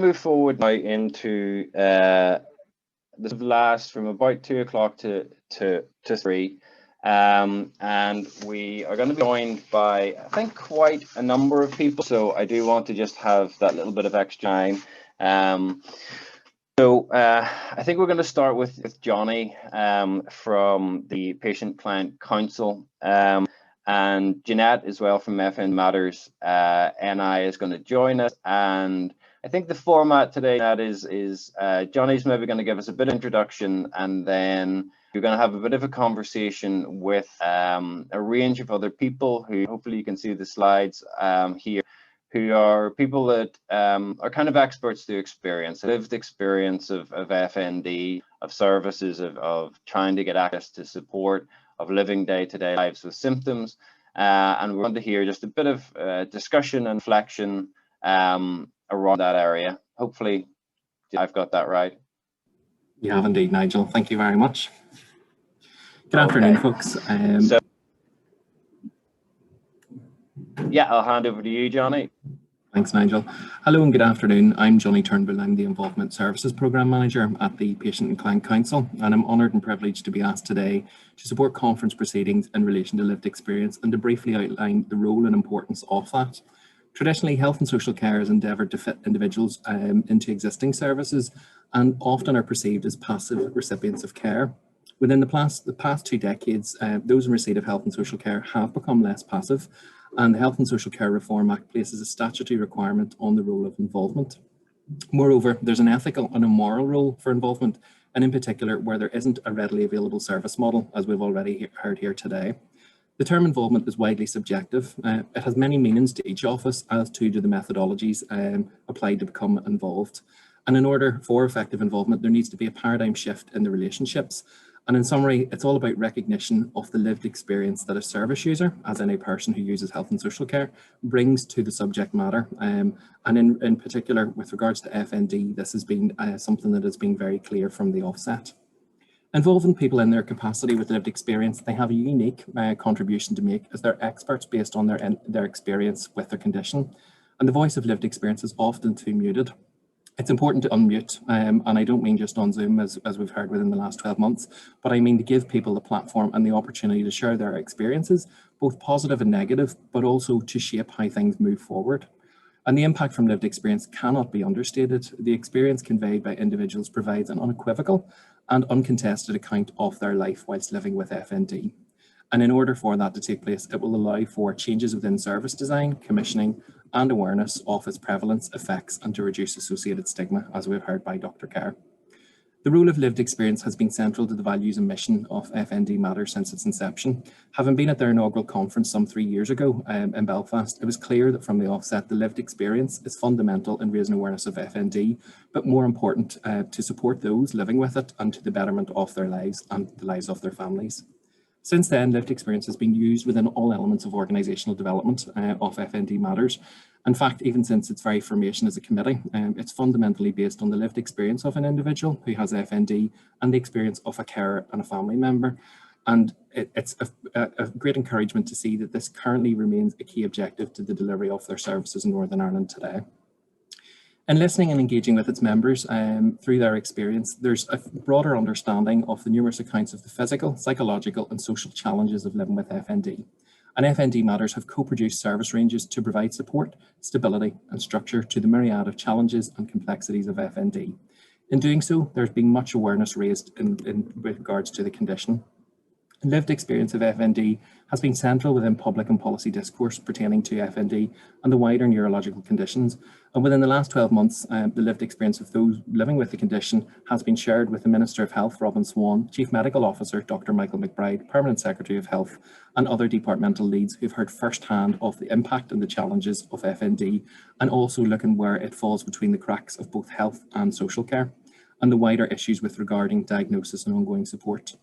Move forward now into this will last from about 2 o'clock to 3, and we are going to be joined by, I think, quite a number of people. So I do want to just have that little bit of extra time. I think we're going to start with Johnny from the Patient Client Council, and Jeanette as well from FND Matters NI is going to join us. And I think the format today is Johnny's maybe going to give us a bit of introduction, and then you're going to have a bit of a conversation with a range of other people who hopefully you can see the slides here, who are people that are kind of experts to experience, lived experience of FND, of services, of trying to get access to support, of living day-to-day lives with symptoms. And we're going to hear just a bit of discussion and reflection around that area. Hopefully I've got that right. You have indeed, Nigel. Thank you very much. Good afternoon, folks. Yeah, I'll hand over to you, Johnny. Thanks, Nigel. Hello and good afternoon. I'm Johnny Turnbull. I'm the Involvement Services Programme Manager at the Patient and Client Council, and I'm honoured and privileged to be asked today to support conference proceedings in relation to lived experience and to briefly outline the role and importance of that. Traditionally, health and social care has endeavoured to fit individuals into existing services and often are perceived as passive recipients of care. Within the past 2 decades, those in receipt of health and social care have become less passive, and the Health and Social Care Reform Act places a statutory requirement on the role of involvement. Moreover, there's an ethical and a moral role for involvement, and in particular where there isn't a readily available service model, as we've already heard here today. The term involvement is widely subjective. It has many meanings to each of us, as to the methodologies applied to become involved. And in order for effective involvement, there needs to be a paradigm shift in the relationships. And in summary, it's all about recognition of the lived experience that a service user, as in a person who uses health and social care, brings to the subject matter. And in particular, with regards to FND, this has been something that has been very clear from the offset. Involving people in their capacity with lived experience, they have a unique contribution to make as they're experts based on their experience with their condition. And the voice of lived experience is often too muted. It's important to unmute, and I don't mean just on Zoom as we've heard within the last 12 months, but I mean to give people the platform and the opportunity to share their experiences, both positive and negative, but also to shape how things move forward. And the impact from lived experience cannot be understated. The experience conveyed by individuals provides an unequivocal and uncontested account of their life whilst living with FND. And in order for that to take place, it will allow for changes within service design, commissioning, and awareness of its prevalence, effects, and to reduce associated stigma, as we've heard by Dr. Kerr. The role of lived experience has been central to the values and mission of FND Matters since its inception. Having been at their inaugural conference some 3 years ago in Belfast, it was clear that from the offset, the lived experience is fundamental in raising awareness of FND, but more important to support those living with it and to the betterment of their lives and the lives of their families. Since then, lived experience has been used within all elements of organisational development of FND Matters. In fact, even since its very formation as a committee, it's fundamentally based on the lived experience of an individual who has FND and the experience of a carer and a family member. And it's a great encouragement to see that this currently remains a key objective to the delivery of their services in Northern Ireland today. In listening and engaging with its members through their experience, there's a broader understanding of the numerous accounts of the physical, psychological and social challenges of living with FND. And FND Matters have co-produced service ranges to provide support, stability and structure to the myriad of challenges and complexities of FND. In doing so, there's been much awareness raised in regards to the condition. Lived experience of FND has been central within public and policy discourse pertaining to FND and the wider neurological conditions. And within the last 12 months, the lived experience of those living with the condition has been shared with the Minister of Health, Robin Swan, Chief Medical Officer, Dr. Michael McBride, Permanent Secretary of Health, and other departmental leads who've heard firsthand of the impact and the challenges of FND, and also looking where it falls between the cracks of both health and social care, and the wider issues with regarding diagnosis and ongoing support.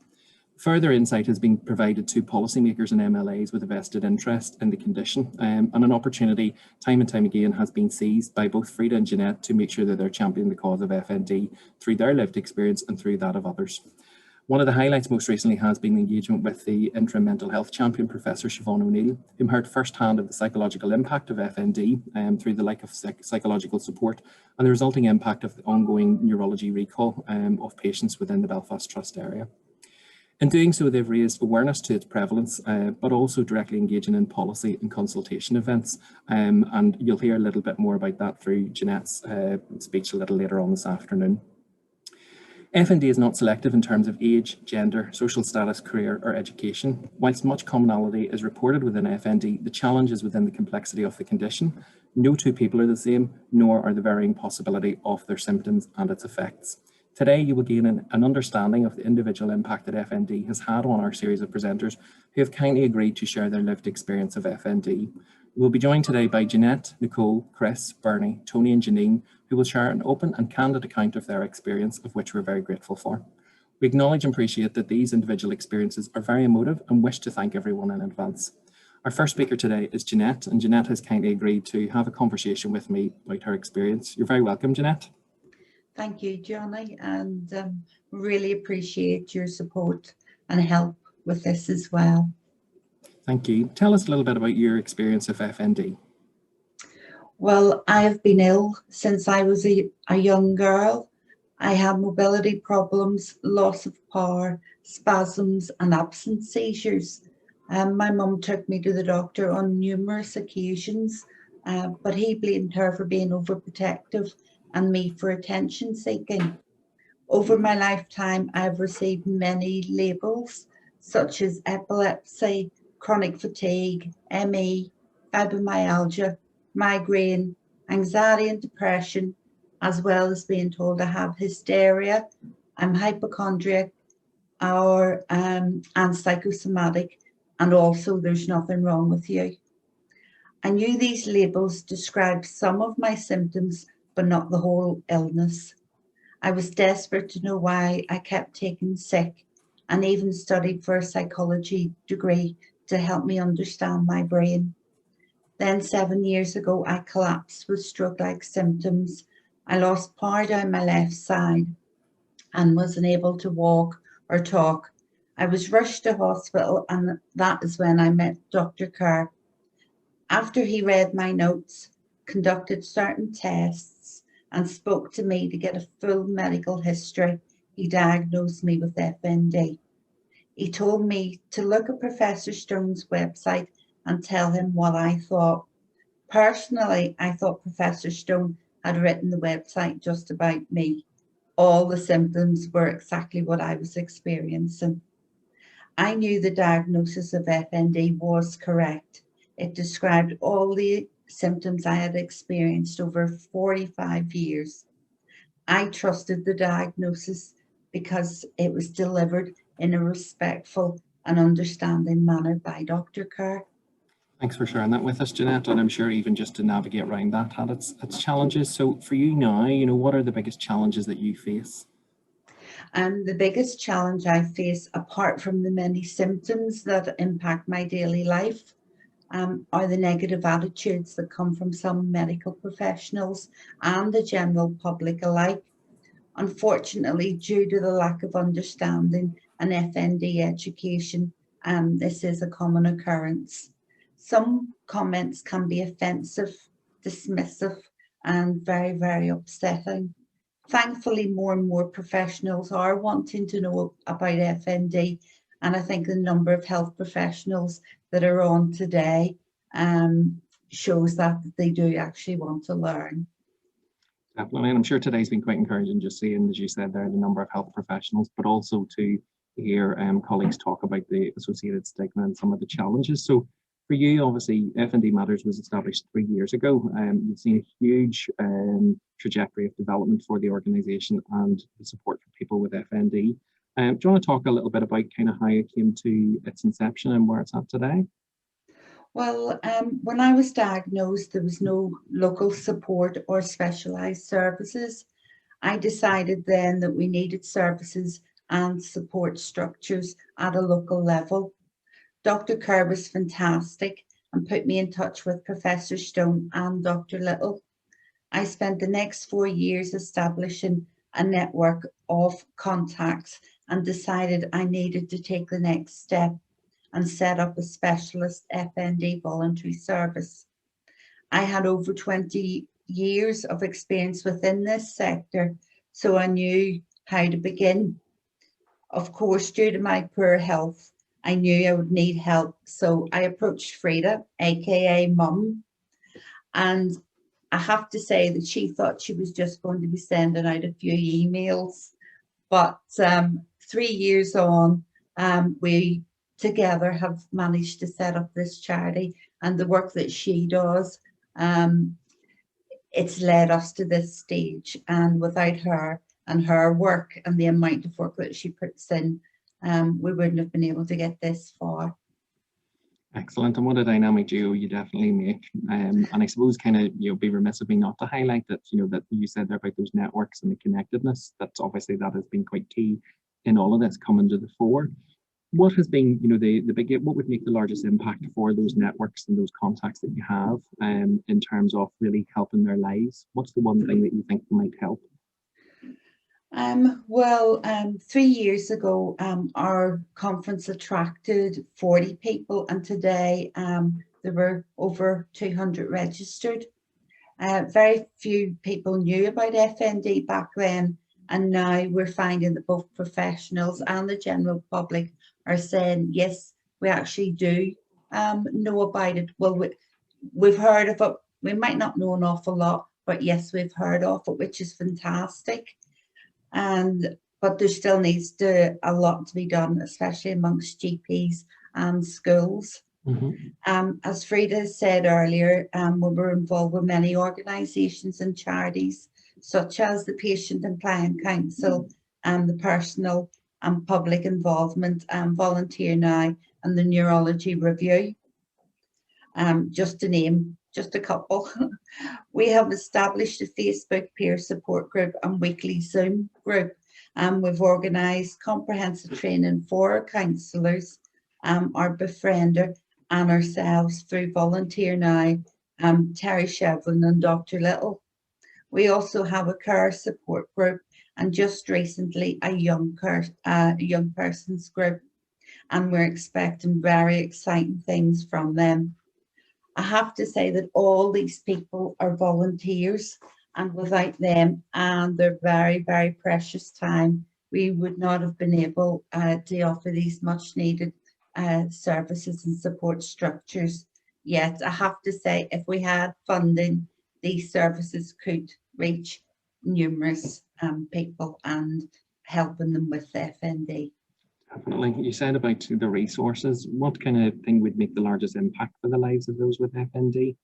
Further insight has been provided to policymakers and MLAs with a vested interest in the condition, and an opportunity time and time again has been seized by both Frida and Jeanette to make sure that they're championing the cause of FND through their lived experience and through that of others. One of the highlights most recently has been engagement with the interim mental health champion, Professor Siobhan O'Neill, who heard firsthand of the psychological impact of FND through the lack of psychological support and the resulting impact of the ongoing neurology recall of patients within the Belfast Trust area. In doing so, they've raised awareness to its prevalence, but also directly engaging in policy and consultation events. And you'll hear a little bit more about that through Jeanette's speech a little later on this afternoon. FND is not selective in terms of age, gender, social status, career or education. Whilst much commonality is reported within FND, the challenge is within the complexity of the condition. No two people are the same, nor are the varying possibility of their symptoms and its effects. Today, you will gain an understanding of the individual impact that FND has had on our series of presenters who have kindly agreed to share their lived experience of FND. We will be joined today by Jeanette, Nicole, Chris, Bernie, Tony and Janine, who will share an open and candid account of their experience, of which we're very grateful for. We acknowledge and appreciate that these individual experiences are very emotive and wish to thank everyone in advance. Our first speaker today is Jeanette, and Jeanette has kindly agreed to have a conversation with me about her experience. You're very welcome, Jeanette. Thank you, Johnny, and really appreciate your support and help with this as well. Thank you. Tell us a little bit about your experience of FND. Well, I have been ill since I was a young girl. I had mobility problems, loss of power, spasms and absent seizures. My mum took me to the doctor on numerous occasions, but he blamed her for being overprotective and me for attention seeking. Over my lifetime, I've received many labels such as epilepsy, chronic fatigue, ME, fibromyalgia, migraine, anxiety and depression, as well as being told I have hysteria, I'm hypochondriac, and psychosomatic, and also there's nothing wrong with you. I knew these labels described some of my symptoms, but not the whole illness. I was desperate to know why I kept taking sick and even studied for a psychology degree to help me understand my brain. Then 7 years ago, I collapsed with stroke-like symptoms. I lost power down my left side and wasn't able to walk or talk. I was rushed to hospital, and that is when I met Dr. Kerr. After he read my notes, conducted certain tests, and spoke to me to get a full medical history, he diagnosed me with FND. He told me to look at Professor Stone's website and tell him what I thought. Personally, I thought Professor Stone had written the website just about me. All the symptoms were exactly what I was experiencing. I knew the diagnosis of FND was correct. It described all the symptoms I had experienced over 45 years. I trusted the diagnosis because it was delivered in a respectful and understanding manner by Dr. Kerr. Thanks for sharing that with us, Jeanette, and I'm sure even just to navigate around that had its challenges. So for you now, what are the biggest challenges that you face? The biggest challenge I face, apart from the many symptoms that impact my daily life, are the negative attitudes that come from some medical professionals and the general public alike. Unfortunately, due to the lack of understanding and FND education, this is a common occurrence. Some comments can be offensive, dismissive, and very, very upsetting. Thankfully, more and more professionals are wanting to know about FND, and I think the number of health professionals that are on today shows that they do actually want to learn. Definitely, and I'm sure today's been quite encouraging, just seeing, as you said there, the number of health professionals, but also to hear colleagues talk about the associated stigma and some of the challenges. So for you, obviously, FND Matters was established 3 years ago. You've seen a huge trajectory of development for the organisation and the support for people with FND. Do you want to talk a little bit about kind of how it came to its inception and where it's at today? Well, when I was diagnosed, there was no local support or specialised services. I decided then that we needed services and support structures at a local level. Dr. Kerr was fantastic and put me in touch with Professor Stone and Dr. Little. I spent the next 4 years establishing a network of contacts and decided I needed to take the next step and set up a specialist FND voluntary service. I had over 20 years of experience within this sector, so I knew how to begin. Of course, due to my poor health, I knew I would need help, so I approached Frida, aka Mum, and I have to say that she thought she was just going to be sending out a few emails, but 3 years on, we together have managed to set up this charity, and the work that she does, it's led us to this stage, and without her and her work and the amount of work that she puts in, we wouldn't have been able to get this far. Excellent, and what a dynamic duo you definitely make. And I suppose kind of, be remiss of me not to highlight that, that you said there about those networks and the connectedness. That's obviously, that has been quite key in all of this coming to the fore. What has been, what would make the largest impact for those networks and those contacts that you have, in terms of really helping their lives? What's the one thing that you think might help? 3 years ago, our conference attracted 40 people, and today there were over 200 registered. Very few people knew about FND back then, and now we're finding that both professionals and the general public are saying, yes, we actually do know about it. Well, we've heard of it. We might not know an awful lot, but yes, we've heard of it, which is fantastic. But there still needs a lot to be done, especially amongst GPs and schools. Mm-hmm. As Frida said earlier, we were involved with many organisations and charities, such as the Patient and Client Council and the Personal and Public Involvement FNDMattersNI and the Neurology Review, just to name just a couple. We have established a Facebook peer support group and weekly Zoom group. We've organised comprehensive training for our counsellors, our befriender and ourselves through FNDMattersNI, Terry Shevlin and Dr. Little. We also have a care support group and just recently a young persons group, and we're expecting very exciting things from them. I have to say that all these people are volunteers, and without them and their very, very precious time, we would not have been able to offer these much needed services and support structures. Yet I have to say, if we had funding, these services could reach numerous people and helping them with the FND. Definitely. You said about the resources. What kind of thing would make the largest impact for the lives of those with FND?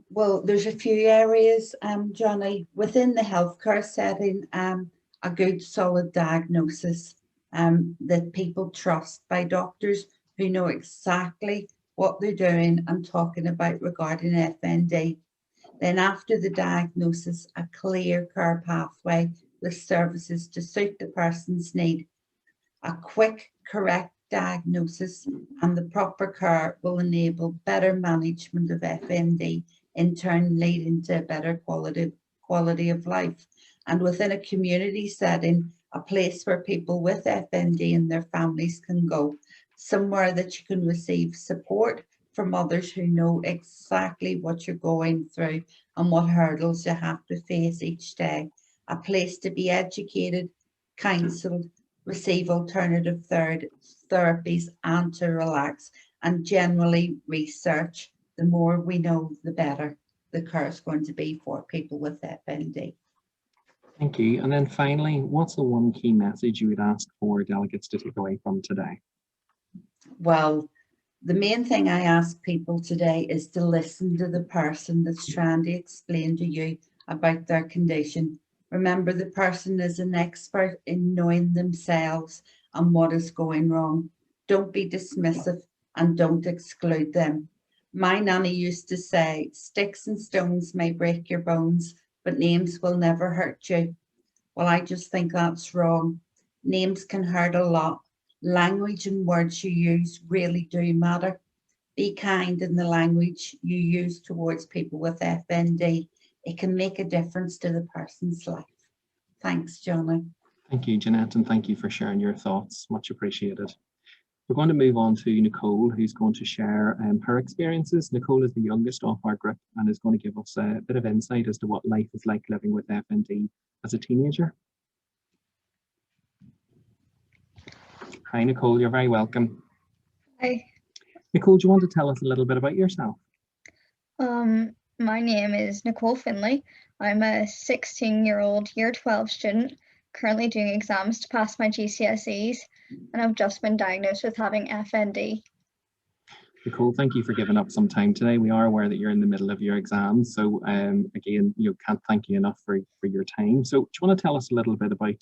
Well, there's a few areas, Johnny. Within the healthcare setting, a good solid diagnosis that people trust by doctors who know exactly what they're doing and talking about regarding FND. Then after the diagnosis, a clear care pathway with services to suit the person's need. A quick, correct diagnosis and the proper care will enable better management of FND, in turn leading to a better quality of life. And within a community setting, a place where people with FND and their families can go, somewhere that you can receive support from others who know exactly what you're going through and what hurdles you have to face each day. A place to be educated, counselled, receive alternative therapies and to relax, and generally research. The more we know, the better the care is going to be for people with FND. Thank you. And then finally, what's the one key message you would ask for delegates to take away from today? Well, the main thing I ask people today is to listen to the person that's trying to explain to you about their condition. Remember, the person is an expert in knowing themselves and what is going wrong. Don't be dismissive and don't exclude them. My nanny used to say, sticks and stones may break your bones, but names will never hurt you. Well, I just think that's wrong. Names can hurt a lot. Language and words you use really do matter. Be kind in the language you use towards people with FND. It can make a difference to the person's life. Thanks, Johnny. Thank you, Jeanette, and thank you for sharing your thoughts. Much appreciated. We're going to move on to Nicole, who's going to share her experiences. Nicole is the youngest of our group and is going to give us a bit of insight as to what life is like living with FND as a teenager. Hi, Nicole, you're very welcome. Hi. Nicole, do you want to tell us a little bit about yourself? My name is Nicole Finlay. I'm a 16-year-old Year 12 student, currently doing exams to pass my GCSEs, and I've just been diagnosed with having FND. Nicole, thank you for giving up some time today. We are aware that you're in the middle of your exams, so again, can't thank you enough for your time. So do you want to tell us a little bit about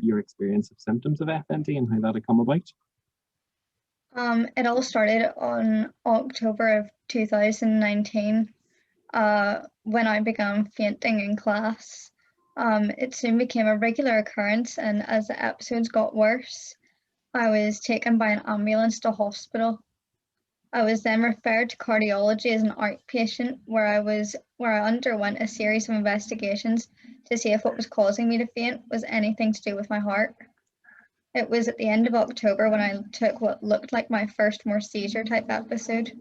your experience of symptoms of FND and how that had come about? It all started on October of 2019 when I began fainting in class. It soon became a regular occurrence, and as the episodes got worse, I was taken by an ambulance to hospital. I was then referred to cardiology as an outpatient, where I underwent a series of investigations to see if what was causing me to faint was anything to do with my heart. It was at the end of October when I took what looked like my first more seizure type episode.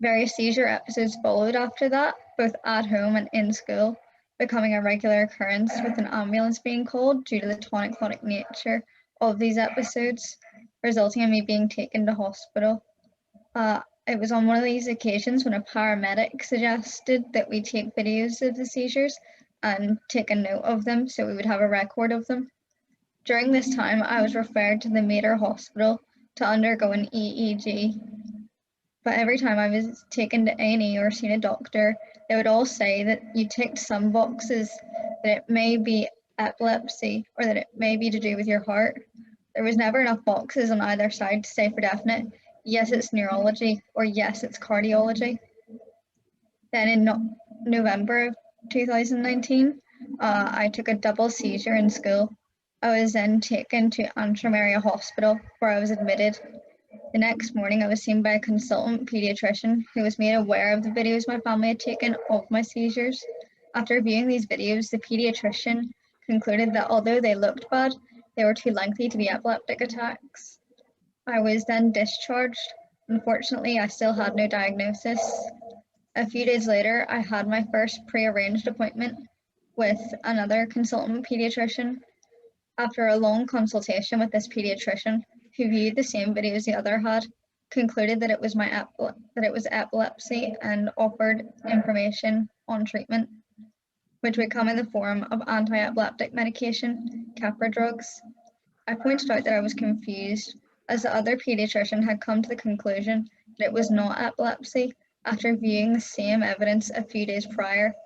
Various seizure episodes followed after that, both at home and in school, becoming a regular occurrence with an ambulance being called due to the tonic-clonic nature of these episodes, resulting in me being taken to hospital. It was on one of these occasions when a paramedic suggested that we take videos of the seizures and take a note of them so we would have a record of them. During this time, I was referred to the Mater Hospital to undergo an EEG. But every time I was taken to A&E or seen a doctor, they would all say that you ticked some boxes, that it may be epilepsy or that it may be to do with your heart. There was never enough boxes on either side to say for definite, yes, it's neurology or yes, it's cardiology. Then in November of 2019, I took a double seizure in school. I was then taken to Antrim Area Hospital where I was admitted. The next morning, I was seen by a consultant paediatrician who was made aware of the videos my family had taken of my seizures. After viewing these videos, the paediatrician concluded that although they looked bad, they were too likely to be epileptic attacks. I was then discharged. Unfortunately, I still had no diagnosis. A few days later, I had my first pre-arranged appointment with another consultant paediatrician. After a long consultation with this paediatrician, who viewed the same videos the other had, concluded that it was epilepsy and offered information on treatment, which would come in the form of anti-epileptic medication, Capra drugs. I pointed out that I was confused, as the other paediatrician had come to the conclusion that it was not epilepsy after viewing the same evidence a few days prior,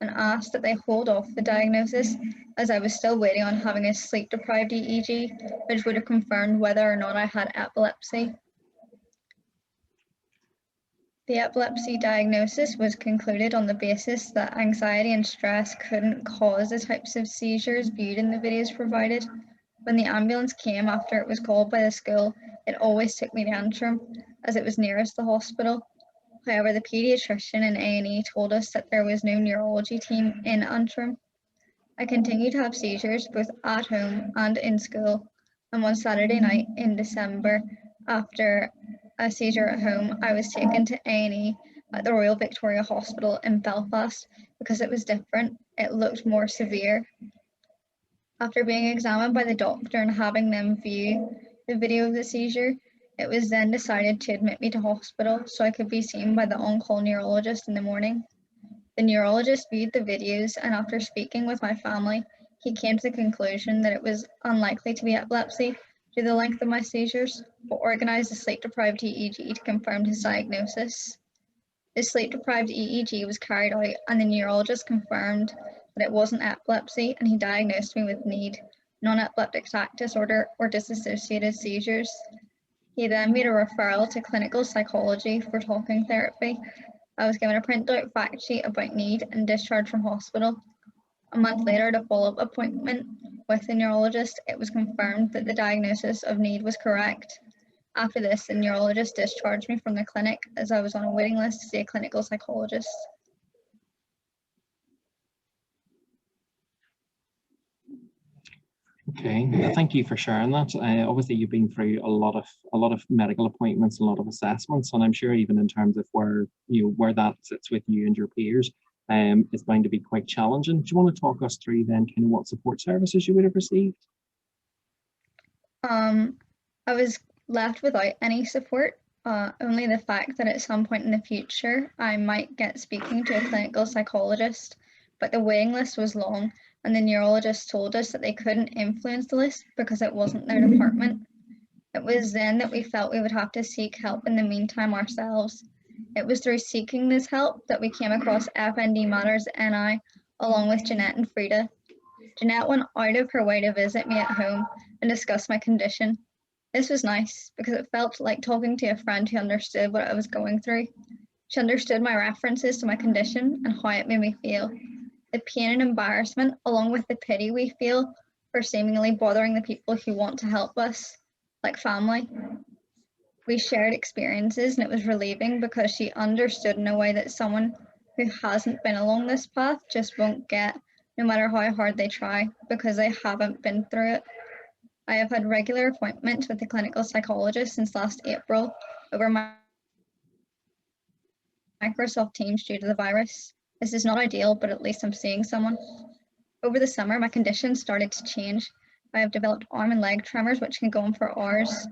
and asked that they hold off the diagnosis as I was still waiting on having a sleep-deprived EEG, which would have confirmed whether or not I had epilepsy. The epilepsy diagnosis was concluded on the basis that anxiety and stress couldn't cause the types of seizures viewed in the videos provided. When the ambulance came after it was called by the school, it always took me to Antrim, as it was nearest the hospital. However, the paediatrician in A&E told us that there was no neurology team in Antrim. I continued to have seizures both at home and in school, and one Saturday night in December, after a seizure at home, I was taken to A&E at the Royal Victoria Hospital in Belfast because it was different. It looked more severe. After being examined by the doctor and having them view the video of the seizure, it was then decided to admit me to hospital so I could be seen by the on-call neurologist in the morning. The neurologist viewed the videos, and after speaking with my family, he came to the conclusion that it was unlikely to be epilepsy due to the length of my seizures, but organised a sleep-deprived EEG to confirm his diagnosis. The sleep-deprived EEG was carried out, and the neurologist confirmed that it wasn't epilepsy, and he diagnosed me with NEID, non-epileptic attack disorder, or dissociated seizures. He then made a referral to clinical psychology for talking therapy. I was given a printout fact sheet about NEID and discharged from hospital. A month later, at a follow-up appointment with the neurologist, it was confirmed that the diagnosis of NEID was correct. After this, the neurologist discharged me from the clinic as I was on a waiting list to see a clinical psychologist. Okay, thank you for sharing that. Obviously, you've been through a lot of medical appointments, a lot of assessments, and I'm sure even in terms of where that sits with you and your peers, it's going to be quite challenging. Do you want to talk us through then kind of what support services you would have received? I was left without any support. Only the fact that at some point in the future I might get speaking to a clinical psychologist, but the waiting list was long, and the neurologist told us that they couldn't influence the list because it wasn't their department. It was then that we felt we would have to seek help in the meantime ourselves. It was through seeking this help that we came across FND Matters NI along with Jeanette and Frida. Jeanette went out of her way to visit me at home and discuss my condition. This was nice because it felt like talking to a friend who understood what I was going through. She understood my references to my condition and how it made me feel. The pain and embarrassment, along with the pity we feel for seemingly bothering the people who want to help us, like family. We shared experiences and it was relieving because she understood in a way that someone who hasn't been along this path just won't get, no matter how hard they try, because they haven't been through it. I have had regular appointments with the clinical psychologist since last April over my Microsoft Teams due to the virus. This is not ideal, but at least I'm seeing someone. Over the summer, my condition started to change. I have developed arm and leg tremors, which can go on for hours.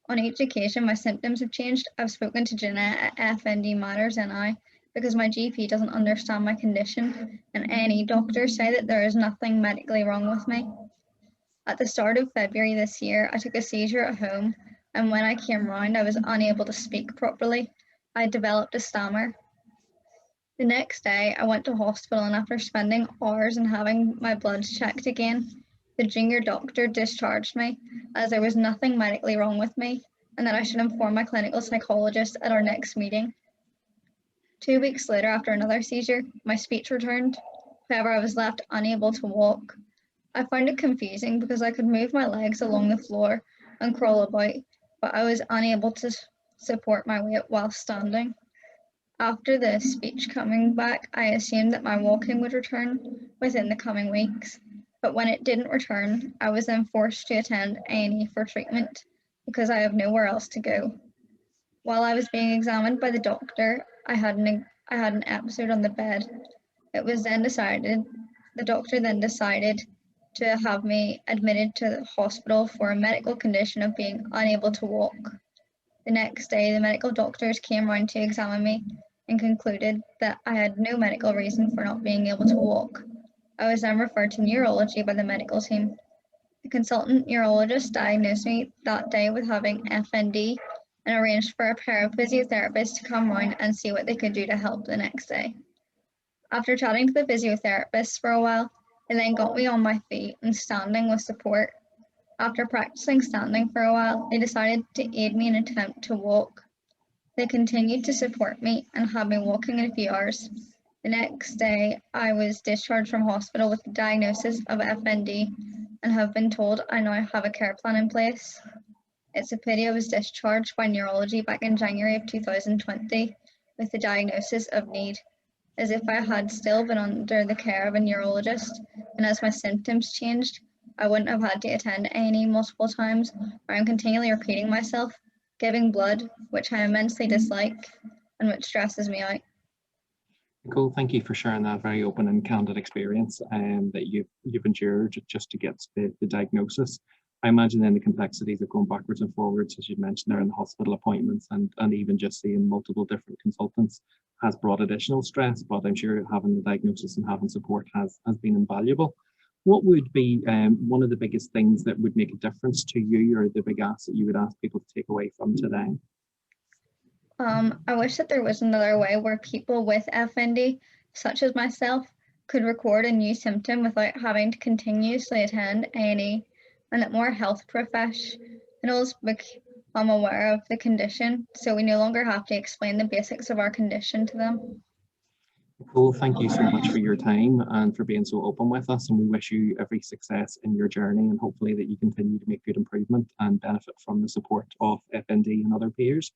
On each occasion, my symptoms have changed. I've spoken to Jeanette at FND Matters NI because my GP doesn't understand my condition, and any doctors say that there is nothing medically wrong with me. At the start of February this year, I took a seizure at home, and when I came round, I was unable to speak properly. I developed a stammer. The next day, I went to hospital, and after spending hours and having my bloods checked again, the junior doctor discharged me as there was nothing medically wrong with me and that I should inform my clinical psychologist at our next meeting. 2 weeks later, after another seizure, my speech returned. However, I was left unable to walk. I found it confusing because I could move my legs along the floor and crawl about, but I was unable to support my weight while standing. After the speech coming back, I assumed that my walking would return within the coming weeks, but when it didn't return, I was then forced to attend A&E for treatment because I have nowhere else to go. While I was being examined by the doctor, I had an episode on the bed. The doctor then decided to have me admitted to the hospital for a medical condition of being unable to walk. The next day, the medical doctors came round to examine me and concluded that I had no medical reason for not being able to walk. I was then referred to neurology by the medical team. The consultant neurologist diagnosed me that day with having FND and arranged for a pair of physiotherapists to come round and see what they could do to help the next day. After chatting to the physiotherapists for a while, they then got me on my feet and standing with support. After practicing standing for a while, they decided to aid me in an attempt to walk. They continued to support me and had me walking in a few hours. The next day, I was discharged from hospital with the diagnosis of FND and have been told I now have a care plan in place. It's a pity I was discharged by neurology back in January of 2020 with the diagnosis of need, as if I had still been under the care of a neurologist, and as my symptoms changed, I wouldn't have had to attend A&E multiple times, or I'm continually repeating myself, giving blood, which I immensely dislike, and which stresses me out. Cool, thank you for sharing that very open and candid experience that you've endured just to get the diagnosis. I imagine then the complexities of going backwards and forwards, as you mentioned there, in the hospital appointments and even just seeing multiple different consultants has brought additional stress, but I'm sure having the diagnosis and having support has been invaluable. What would be one of the biggest things that would make a difference to you, or the big ask that you would ask people to take away from today? I wish that there was another way where people with FND, such as myself, could record a new symptom without having to continuously attend A&E, and that more health professionals become aware of the condition, so we no longer have to explain the basics of our condition to them. Cool, thank you so much for your time and for being so open with us, and we wish you every success in your journey, and hopefully that you continue to make good improvement and benefit from the support of FND and other peers.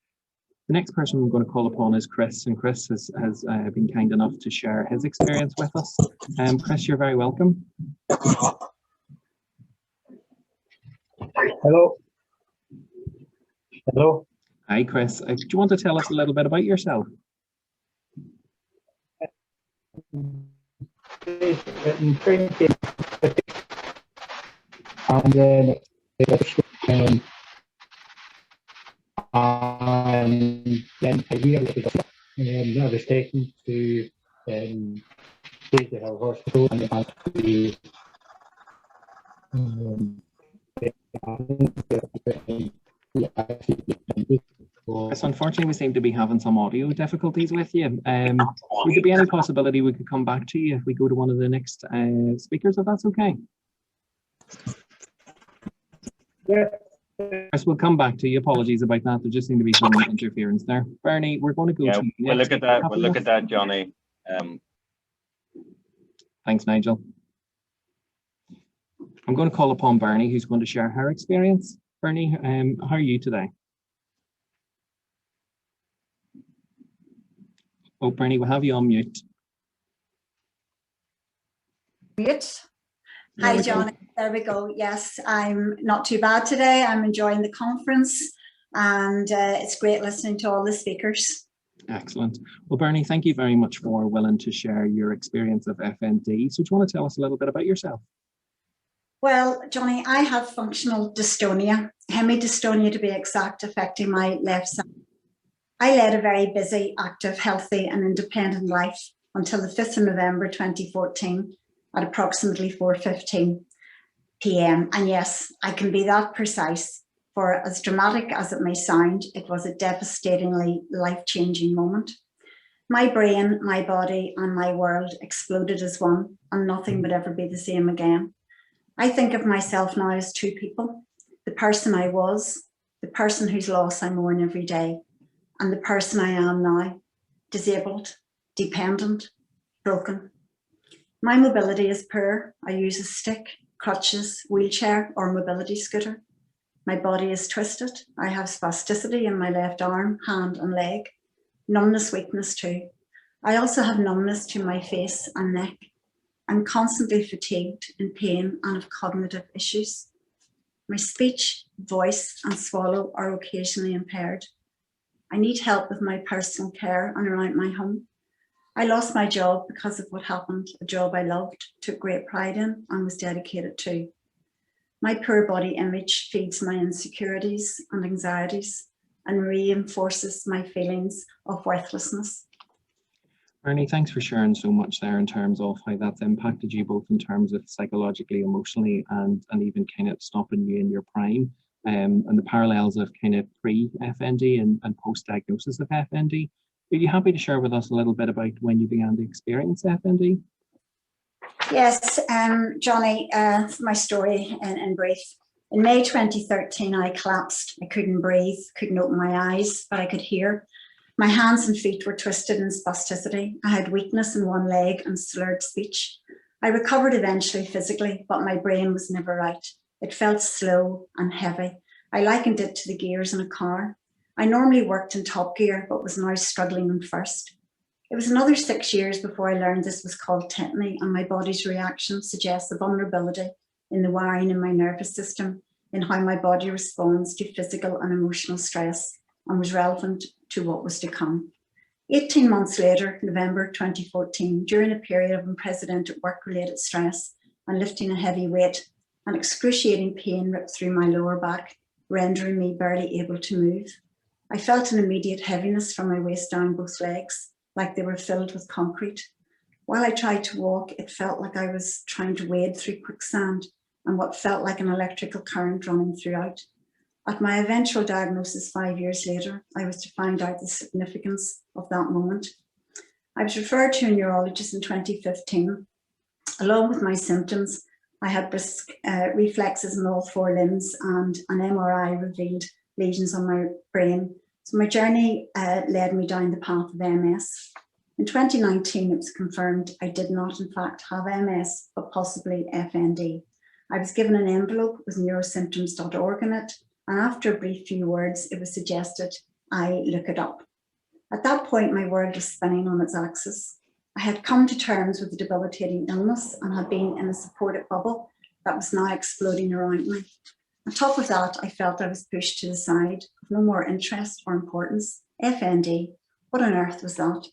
The next person I'm going to call upon is Chris, and Chris has been kind enough to share his experience with us. Chris, you're very welcome. Hello. Hello. Hi, Chris. Do you want to tell us a little bit about yourself? In 2015, and then a year later, I was taken to the Health Hospital, and they had to Yes, unfortunately, we seem to be having some audio difficulties with you. Would there be any possibility we could come back to you if we go to one of the next speakers, if that's okay? Yeah. Chris, we'll come back to you. Apologies about that. There just seemed to be some interference there. Bernie, we're going to go to you. We'll look at that. We'll look at that, Johnny. Thanks, Nigel. I'm going to call upon Bernie, who's going to share her experience. Bernie, how are you today? Oh, Bernie, we'll have you on mute. Mute. Hi, John. There we go. Yes, I'm not too bad today. I'm enjoying the conference, and it's great listening to all the speakers. Excellent. Well, Bernie, thank you very much for willing to share your experience of FND. So do you want to tell us a little bit about yourself? Well, Johnny, I have functional dystonia, hemidystonia to be exact, affecting my left side. I led a very busy, active, healthy and independent life until the 5th of November 2014 at approximately 4:15 p.m. And yes, I can be that precise. For as dramatic as it may sound, it was a devastatingly life-changing moment. My brain, my body and my world exploded as one, and nothing would ever be the same again. I think of myself now as two people: the person I was, the person whose loss I mourn every day, and the person I am now, disabled, dependent, broken. My mobility is poor. I use a stick, crutches, wheelchair or mobility scooter. My body is twisted. I have spasticity in my left arm, hand and leg. Numbness, weakness too. I also have numbness to my face and neck. I'm constantly fatigued, in pain and have cognitive issues. My speech, voice and swallow are occasionally impaired. I need help with my personal care and around my home. I lost my job because of what happened, a job I loved, took great pride in and was dedicated to. My poor body image feeds my insecurities and anxieties and reinforces my feelings of worthlessness. Bernie, thanks for sharing so much there in terms of how that's impacted you, both in terms of psychologically, emotionally, and even kind of stopping you in your prime, and the parallels of kind of pre-FND and post-diagnosis of FND. Are you happy to share with us a little bit about when you began to experience FND? Yes, Johnny, my story in brief. In May 2013, I collapsed. I couldn't breathe, couldn't open my eyes, but I could hear. My hands and feet were twisted in spasticity. I had weakness in one leg and slurred speech. I recovered eventually physically, but my brain was never right. It felt slow and heavy. I likened it to the gears in a car. I normally worked in top gear, but was now struggling in first. It was another 6 years before I learned this was called tetany, and my body's reaction suggests a vulnerability in the wiring in my nervous system, in how my body responds to physical and emotional stress, and was relevant to what was to come. 18 months later, November 2014, during a period of unprecedented work-related stress and lifting a heavy weight, an excruciating pain ripped through my lower back, rendering me barely able to move. I felt an immediate heaviness from my waist down both legs, like they were filled with concrete. While I tried to walk, it felt like I was trying to wade through quicksand and what felt like an electrical current running throughout. At my eventual diagnosis 5 years later, I was to find out the significance of that moment. I was referred to a neurologist in 2015. Along with my symptoms, I had brisk reflexes in all 4 limbs, and an MRI revealed lesions on my brain. So my journey led me down the path of MS. In 2019, it was confirmed I did not in fact have MS, but possibly FND. I was given an envelope with neurosymptoms.org in it, and after a brief few words, it was suggested I look it up. At that point, my world was spinning on its axis. I had come to terms with the debilitating illness and had been in a supportive bubble that was now exploding around me. On top of that, I felt I was pushed to the side, of no more interest or importance. FND, what on earth was that?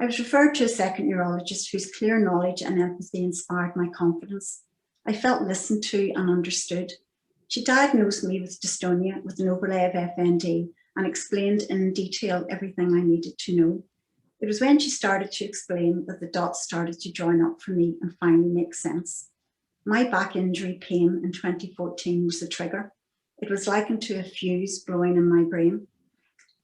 I was referred to a second neurologist whose clear knowledge and empathy inspired my confidence. I felt listened to and understood. She diagnosed me with dystonia with an overlay of FND and explained in detail everything I needed to know. It was when she started to explain that the dots started to join up for me and finally make sense. My back injury pain in 2014 was the trigger. It was likened to a fuse blowing in my brain.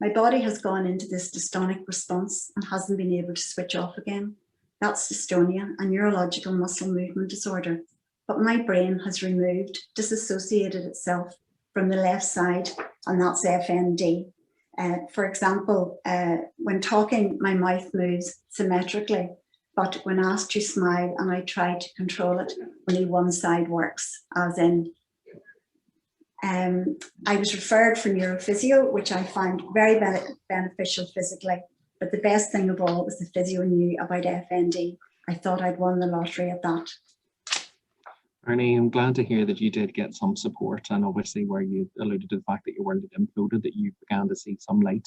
My body has gone into this dystonic response and hasn't been able to switch off again. That's dystonia, a neurological muscle movement disorder. But my brain has removed, disassociated itself from the left side, and that's FND. For example, when talking, my mouth moves symmetrically, but when asked to smile and I try to control it, only one side works, as in I was referred for neurophysio, which I found very beneficial physically, but the best thing of all was the physio knew about FND. I thought I'd won the lottery at that. Ernie, I'm glad to hear that you did get some support, and obviously where you alluded to the fact that your world had imploded, that you began to see some light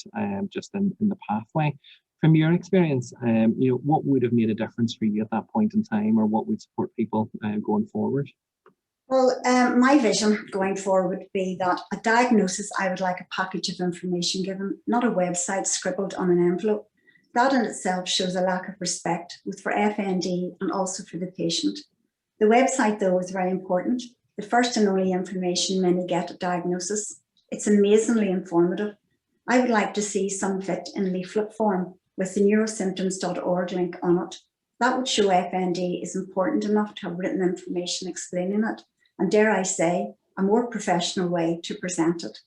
just in the pathway. From your experience, what would have made a difference for you at that point in time, or what would support people going forward? Well, my vision going forward would be that a diagnosis, I would like a package of information given, not a website scribbled on an envelope. That in itself shows a lack of respect, both for FND and also for the patient. The website, though, is very important. The first and only information many get at diagnosis. It's amazingly informative. I would like to see some of it in leaflet form with the neurosymptoms.org link on it. That would show FND is important enough to have written information explaining it, and dare I say, a more professional way to present it.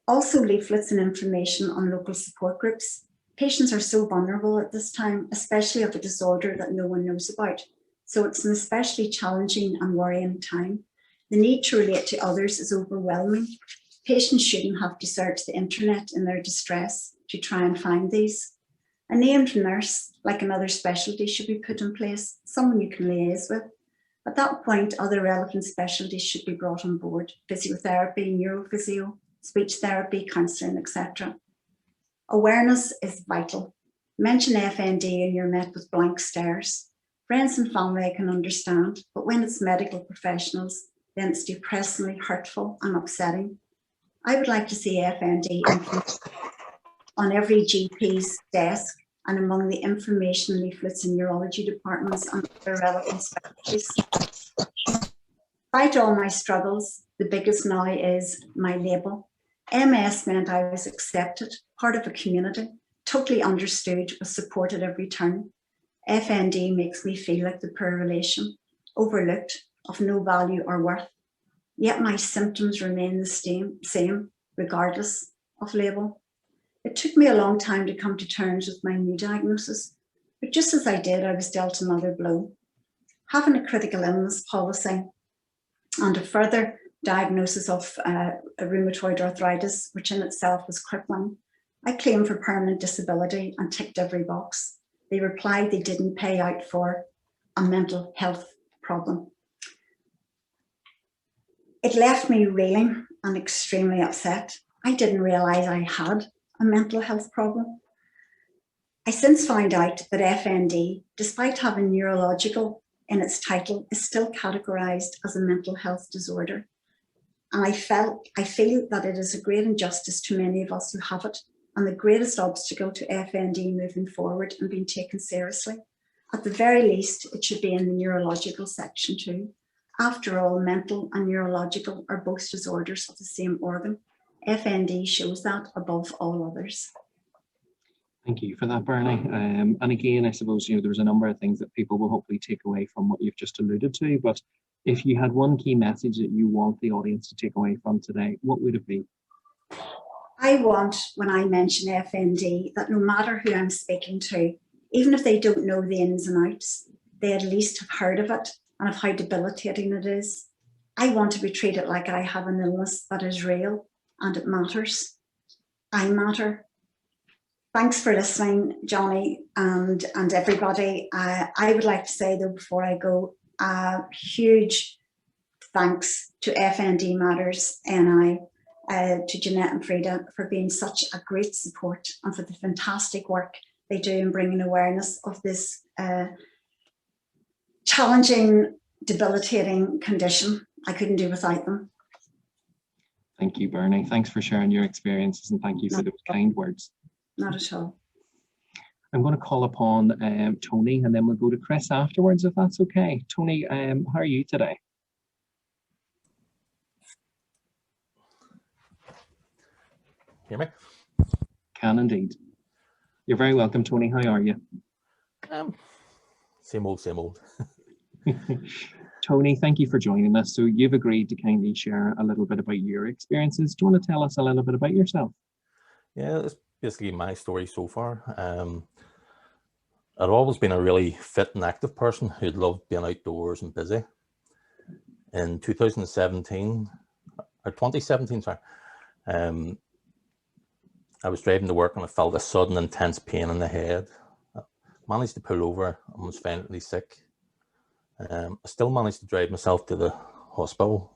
Also leaflets and information on local support groups. Patients are so vulnerable at this time, especially of a disorder that no one knows about. So it's an especially challenging and worrying time. The need to relate to others is overwhelming. Patients shouldn't have to search the internet in their distress to try and find these. A named nurse, like another specialty, should be put in place, someone you can liaise with. At that point, other relevant specialties should be brought on board: physiotherapy, neurophysio, speech therapy, counselling, etc. Awareness is vital. Mention FND and you're met with blank stares. Friends and family can understand, but when it's medical professionals, then it's depressingly hurtful and upsetting. I would like to see FND on every GP's desk and among the information leaflets in neurology departments and other relevant specialties. Despite all my struggles, the biggest now is my label. MS meant I was accepted, part of a community, totally understood, was supported every turn. FND makes me feel like the poor relation, overlooked, of no value or worth. Yet my symptoms remain the same, regardless of label. It took me a long time to come to terms with my new diagnosis, but just as I did, I was dealt another blow. Having a critical illness policy and a further diagnosis of a rheumatoid arthritis, which in itself was crippling, I claimed for permanent disability and ticked every box. They replied they didn't pay out for a mental health problem. It left me reeling and extremely upset. I didn't realise I had a mental health problem. I since found out that FND, despite having neurological in its title, is still categorised as a mental health disorder. And I feel that it is a great injustice to many of us who have it, and the greatest obstacle to FND moving forward and being taken seriously. At the very least, it should be in the neurological section too. After all, mental and neurological are both disorders of the same organ. FND shows that above all others. Thank you for that, Bernie. And again, I suppose, there's a number of things that people will hopefully take away from what you've just alluded to, but if you had one key message that you want the audience to take away from today, what would it be? I want, when I mention FND, that no matter who I'm speaking to, even if they don't know the ins and outs, they at least have heard of it and of how debilitating it is. I want to be treated like I have an illness that is real and it matters. I matter. Thanks for listening, Johnny and everybody. I would like to say, though, before I go, a huge thanks to FND Matters NI, to Jeanette and Frida for being such a great support and for the fantastic work they do in bringing awareness of this challenging, debilitating condition. I couldn't do without them. Thank you, Bernie. Thanks for sharing your experiences, and thank you for those kind words. Not at all. I'm going to call upon Tony, and then we'll go to Chris afterwards, if that's okay. Tony, how are you today? Hear me? Can indeed. You're very welcome, Tony. How are you? Same old, same old. Tony, thank you for joining us. So you've agreed to kindly share a little bit about your experiences. Do you want to tell us a little bit about yourself? Yeah, it's basically my story so far. I'd always been a really fit and active person who'd loved being outdoors and busy. In 2017, or 2017, sorry, I was driving to work and I felt a sudden intense pain in the head. I managed to pull over and was violently sick. I still managed to drive myself to the hospital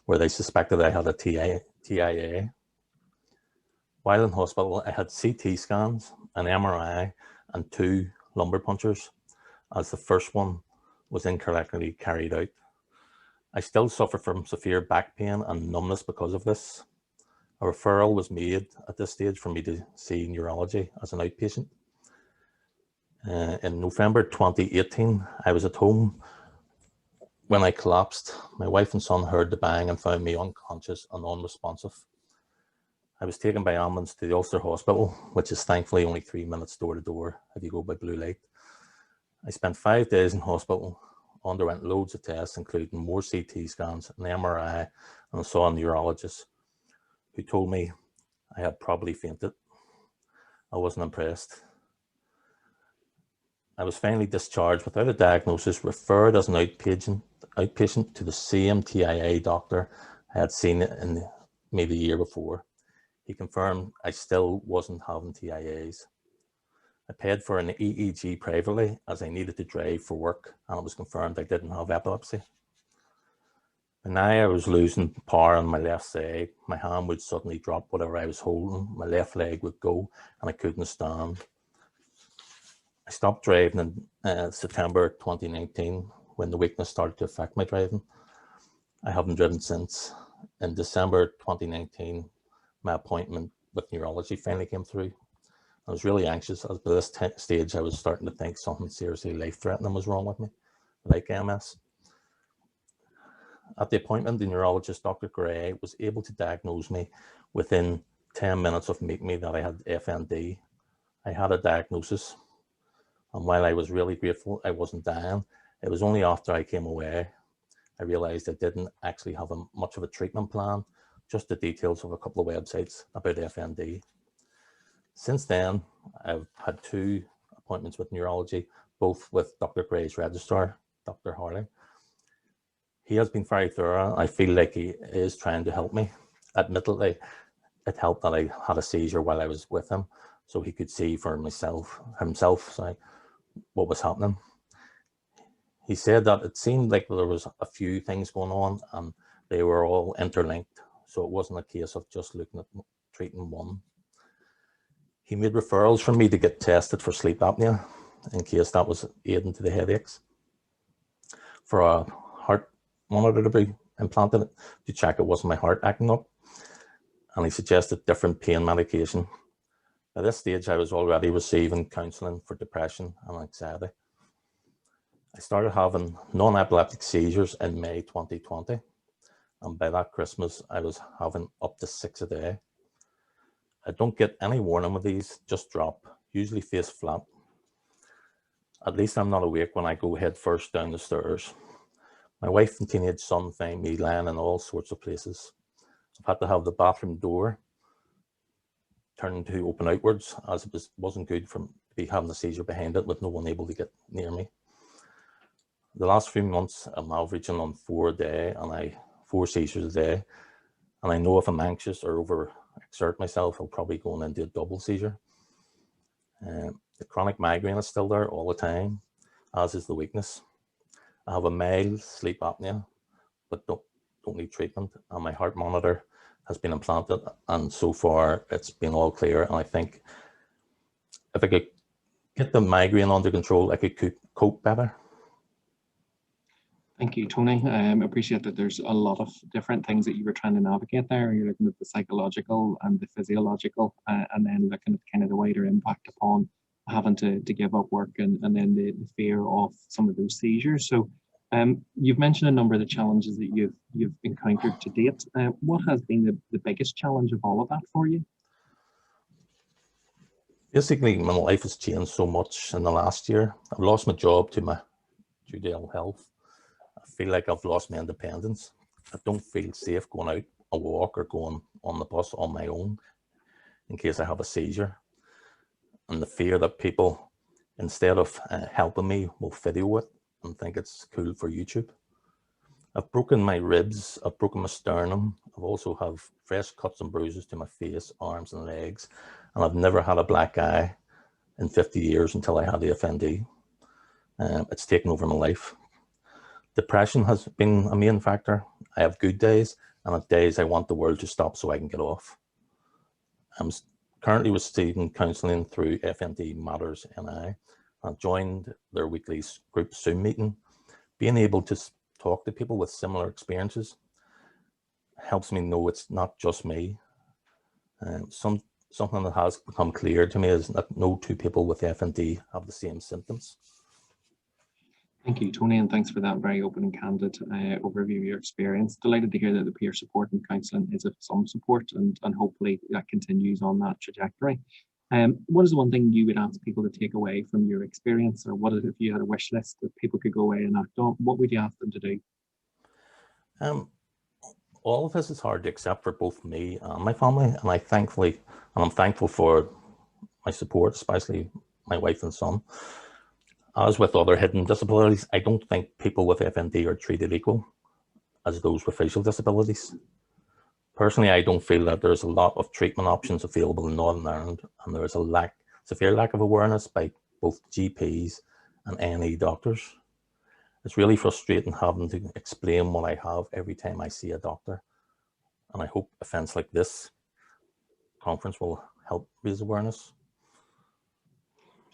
where they suspected I had a TIA. While in hospital, I had CT scans, an MRI, and 2 lumbar punctures, as the first one was incorrectly carried out. I still suffer from severe back pain and numbness because of this. A referral was made at this stage for me to see neurology as an outpatient. In November 2018, I was at home when I collapsed. My wife and son heard the bang and found me unconscious and unresponsive. I was taken by ambulance to the Ulster Hospital, which is thankfully only 3 minutes door to door if you go by blue light. I spent 5 days in hospital, underwent loads of tests, including more CT scans, an MRI, and I saw a neurologist who told me I had probably fainted. I wasn't impressed. I was finally discharged without a diagnosis, referred as an outpatient to the same TIA doctor I had seen in maybe the year before. He confirmed I still wasn't having TIAs. I paid for an EEG privately as I needed to drive for work, and it was confirmed I didn't have epilepsy. And now I was losing power on my left side. My hand would suddenly drop whatever I was holding. My left leg would go and I couldn't stand. I stopped driving in September 2019 when the weakness started to affect my driving. I haven't driven since. In December 2019, my appointment with neurology finally came through. I was really anxious, as by this stage I was starting to think something seriously life-threatening was wrong with me, like MS. At the appointment, the neurologist, Dr. Gray, was able to diagnose me within 10 minutes of meeting me that I had FND. I had a diagnosis, and while I was really grateful I wasn't dying, it was only after I came away I realized I didn't actually have much of a treatment plan, just the details of a couple of websites about FND. Since then, I've had 2 appointments with neurology, both with Dr. Gray's registrar, Dr. Harley. He has been very thorough. I feel like he is trying to help me. Admittedly, it helped that I had a seizure while I was with him, so he could see for himself what was happening. He said that it seemed like there was a few things going on and they were all interlinked, so it wasn't a case of just looking at treating one. He made referrals for me to get tested for sleep apnea in case that was aiding to the headaches, for a heart monitor to be implanted to check it wasn't my heart acting up, and he suggested different pain medication. At this stage, I was already receiving counselling for depression and anxiety. I started having non-epileptic seizures in May 2020, and by that Christmas, I was having up to 6 a day. I don't get any warning with these, just drop, usually face flat. At least I'm not awake when I go head first down the stairs. My wife and teenage son find me lying in all sorts of places. I've had to have the bathroom door turned to open outwards, as it wasn't good for me to be having a seizure behind it with no one able to get near me. The last few months, I'm averaging on 4 a day, and 4 seizures a day. And I know if I'm anxious or overexert myself, I'll probably go into a double seizure. The chronic migraine is still there all the time, as is the weakness. I have a mild sleep apnea, but don't need treatment. And my heart monitor has been implanted, and so far it's been all clear. And I think if I could get the migraine under control, I could cope better. Thank you, Tony. I appreciate that there's a lot of different things that you were trying to navigate there. You're looking at the psychological and the physiological, and then looking at kind of the wider impact upon having to give up work, and then the fear of some of those seizures. So you've mentioned a number of the challenges that you've encountered to date. What has been the biggest challenge of all of that for you? Basically, my life has changed so much in the last year. I've lost my job due to ill health. I feel like I've lost my independence. I don't feel safe going out a walk or going on the bus on my own in case I have a seizure. And the fear that people, instead of helping me, will video it and think it's cool for YouTube. I've broken my ribs, I've broken my sternum. I've also have fresh cuts and bruises to my face, arms and legs. And I've never had a black eye in 50 years until I had the FND. It's taken over my life. Depression has been a main factor. I have good days, and on days I want the world to stop so I can get off. I'm currently receiving counselling through FND MattersNI. I've joined their weekly group Zoom meeting. Being able to talk to people with similar experiences helps me know it's not just me. Something that has become clear to me is that no two people with FND have the same symptoms. Thank you, Tony, and thanks for that very open and candid overview of your experience. Delighted to hear that the peer support and counselling is of some support, and hopefully that continues on that trajectory. What is the one thing you would ask people to take away from your experience, or what if you had a wish list that people could go away and act on? What would you ask them to do? All of this is hard to accept for both me and my family, and I'm thankful for my support, especially my wife and son. As with other hidden disabilities, I don't think people with FND are treated equal as those with visual disabilities. Personally, I don't feel that there's a lot of treatment options available in Northern Ireland, and there is a severe lack of awareness by both GPs and NE doctors. It's really frustrating having to explain what I have every time I see a doctor, and I hope events like this conference will help raise awareness.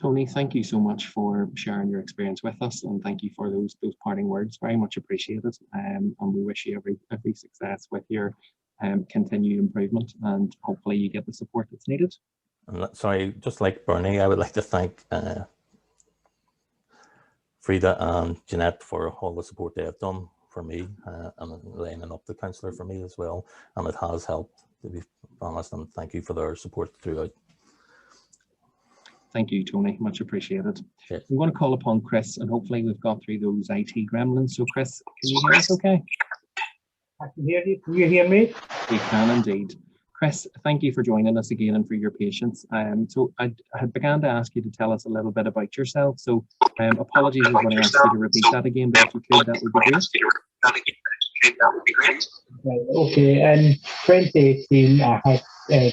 Tony, thank you so much for sharing your experience with us, and thank you for those parting words. Very much appreciated, and we wish you every success with your continued improvement, and hopefully you get the support that's needed. And sorry, just like Bernie, I would like to thank Frida and Jeanette for all the support they have done for me, and lining up the counsellor for me as well, and it has helped, to be honest, and thank you for their support throughout. Thank you, Tony. Much appreciated. Yes. I'm going to call upon Chris, and hopefully we've got through those IT gremlins. So, Chris, can you hear us okay? I can hear you. Can you hear me? We can indeed. Chris, thank you for joining us again and for your patience. So I had began to ask you to tell us a little bit about yourself. So apologies if I asked you to repeat that again, but if you could, that would be great. Right, okay, in 2018, I had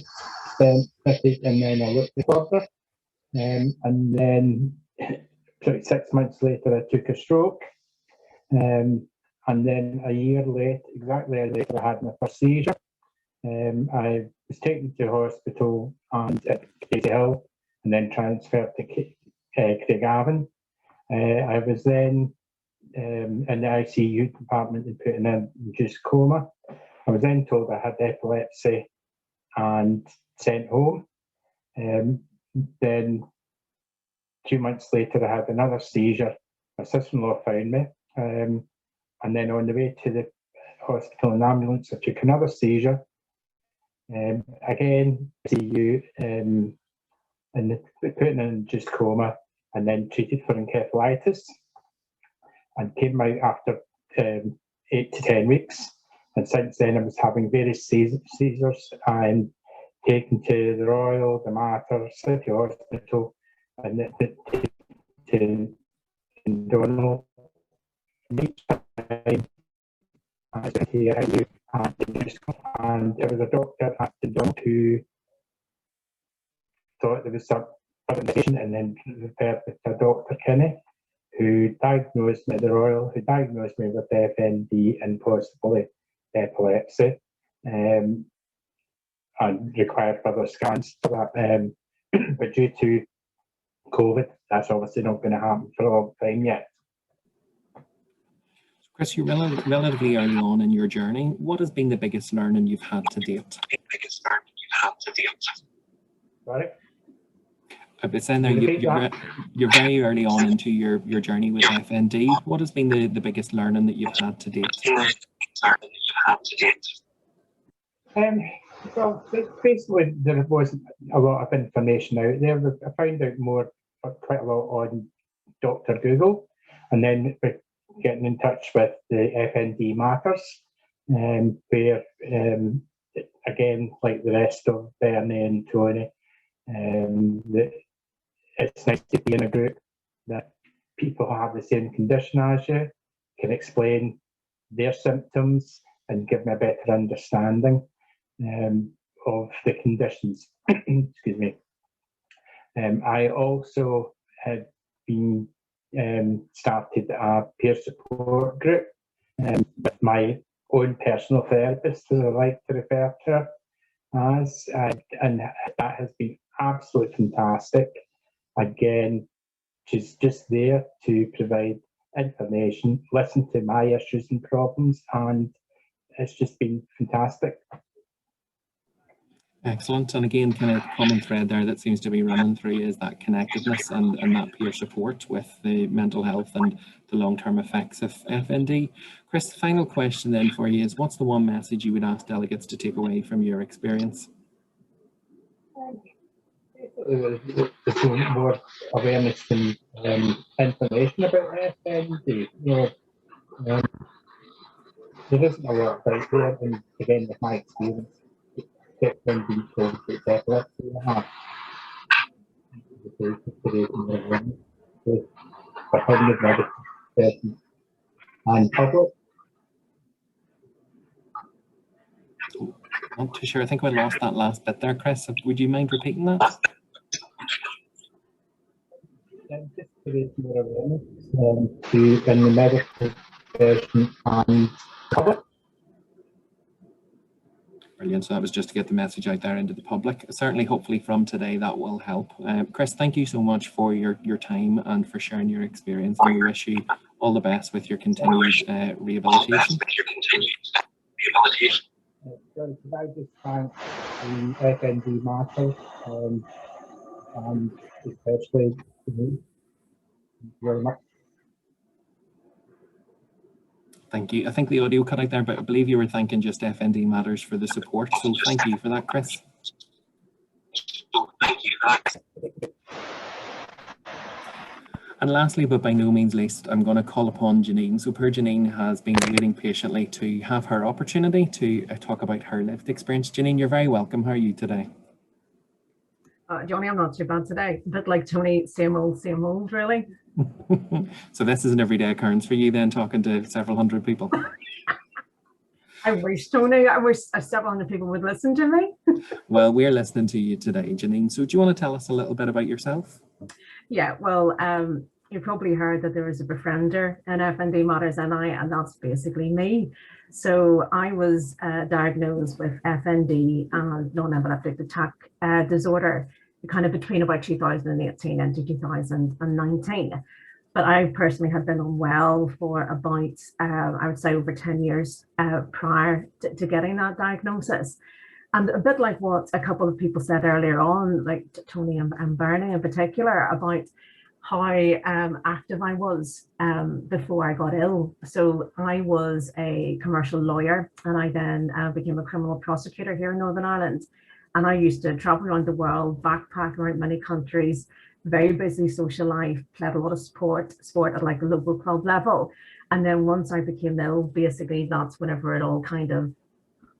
spent 50 and then I looked disorder. And then 6 months later, I took a stroke. And then exactly a year later, I had my first seizure. I was taken to hospital and at Casey Hill, and then transferred to Craigavon. I was then in the ICU department and put in a induced coma. I was then told I had epilepsy and sent home. Then 2 months later, I had another seizure. My sister-in-law found me, and then on the way to the hospital in ambulance, I took another seizure. Again, ICU, and put in an induced coma, and then treated for encephalitis, and came out after 8 to 10 weeks. And since then, I was having various seizures and taken to the Royal, the Mater, City Hospital, and to Donald. Each time I was here, and there was a doctor at the Donald who thought there was some medication, and then referred to Dr. Kinney, who diagnosed me, the Royal, who diagnosed me with FND and possibly epilepsy, and required further scans for that. But due to COVID, that's obviously not going to happen for a long time yet. Chris, you're relatively early on in your journey. What has been the biggest learning you've had to date? Sorry? I've been saying there, you're very early on into your journey with FND. What has been the biggest learning that you've had to date? Well, basically, there wasn't a lot of information out there. I found out quite a lot on Dr. Google, and then getting in touch with the FND Matters, where, again, like the rest of Bernie and Tony, it's nice to be in a group that people who have the same condition as you can explain their symptoms and give me a better understanding of the conditions. Excuse me. I also had been started a peer support group with my own personal therapist, who I like to refer to her as, and that has been absolutely fantastic. Again, she's just there to provide information, listen to my issues and problems, and it's just been fantastic. Excellent. And again, kind of common thread there that seems to be running through is that connectedness and that peer support with the mental health and the long-term effects of FND. Chris, the final question then for you is, what's the one message you would ask delegates to take away from your experience? There's more awareness and information about FND. There isn't a lot out there, and again, with my experience, FND causes epilepsy. For having a medical person and public. Not too sure. I think I lost that last bit there, Chris. Would you mind repeating that? Just create more awareness in the medical person and public. Brilliant. So that was just to get the message out there into the public. Certainly, hopefully from today, that will help. Chris, thank you so much for your time and for sharing your experience. And we wish you all the best with your continued rehabilitation. Could I just thank the FND Matters and especially me. Thank you very much. Thank you. I think the audio cut out there, but I believe you were thanking just FND Matters for the support. So thank you for that, Chris. And lastly, but by no means least, I'm going to call upon Janine. So poor Janine has been waiting patiently to have her opportunity to talk about her lived experience. Janine, you're very welcome. How are you today? Johnny, I'm not too bad today. A bit like Tony, same old, really. So this is an everyday occurrence for you then, talking to several hundred people. I wish, Tony, I wish several hundred people would listen to me. Well, we're listening to you today, Janine. So do you want to tell us a little bit about yourself? Yeah, well, you probably heard that there is a befriender in FND MattersNI, and that's basically me. So I was diagnosed with FND and non-epileptic attack disorder kind of between about 2018 and 2019. But I personally had been unwell for about, I would say, over 10 years prior to getting that diagnosis. And a bit like what a couple of people said earlier on, like Tony and Bernie in particular, about how active I was before I got ill. So I was a commercial lawyer, and I then became a criminal prosecutor here in Northern Ireland. And I used to travel around the world, backpack around many countries, very busy social life, played a lot of sport at like a local club level. And then once I became ill, basically that's whenever it all kind of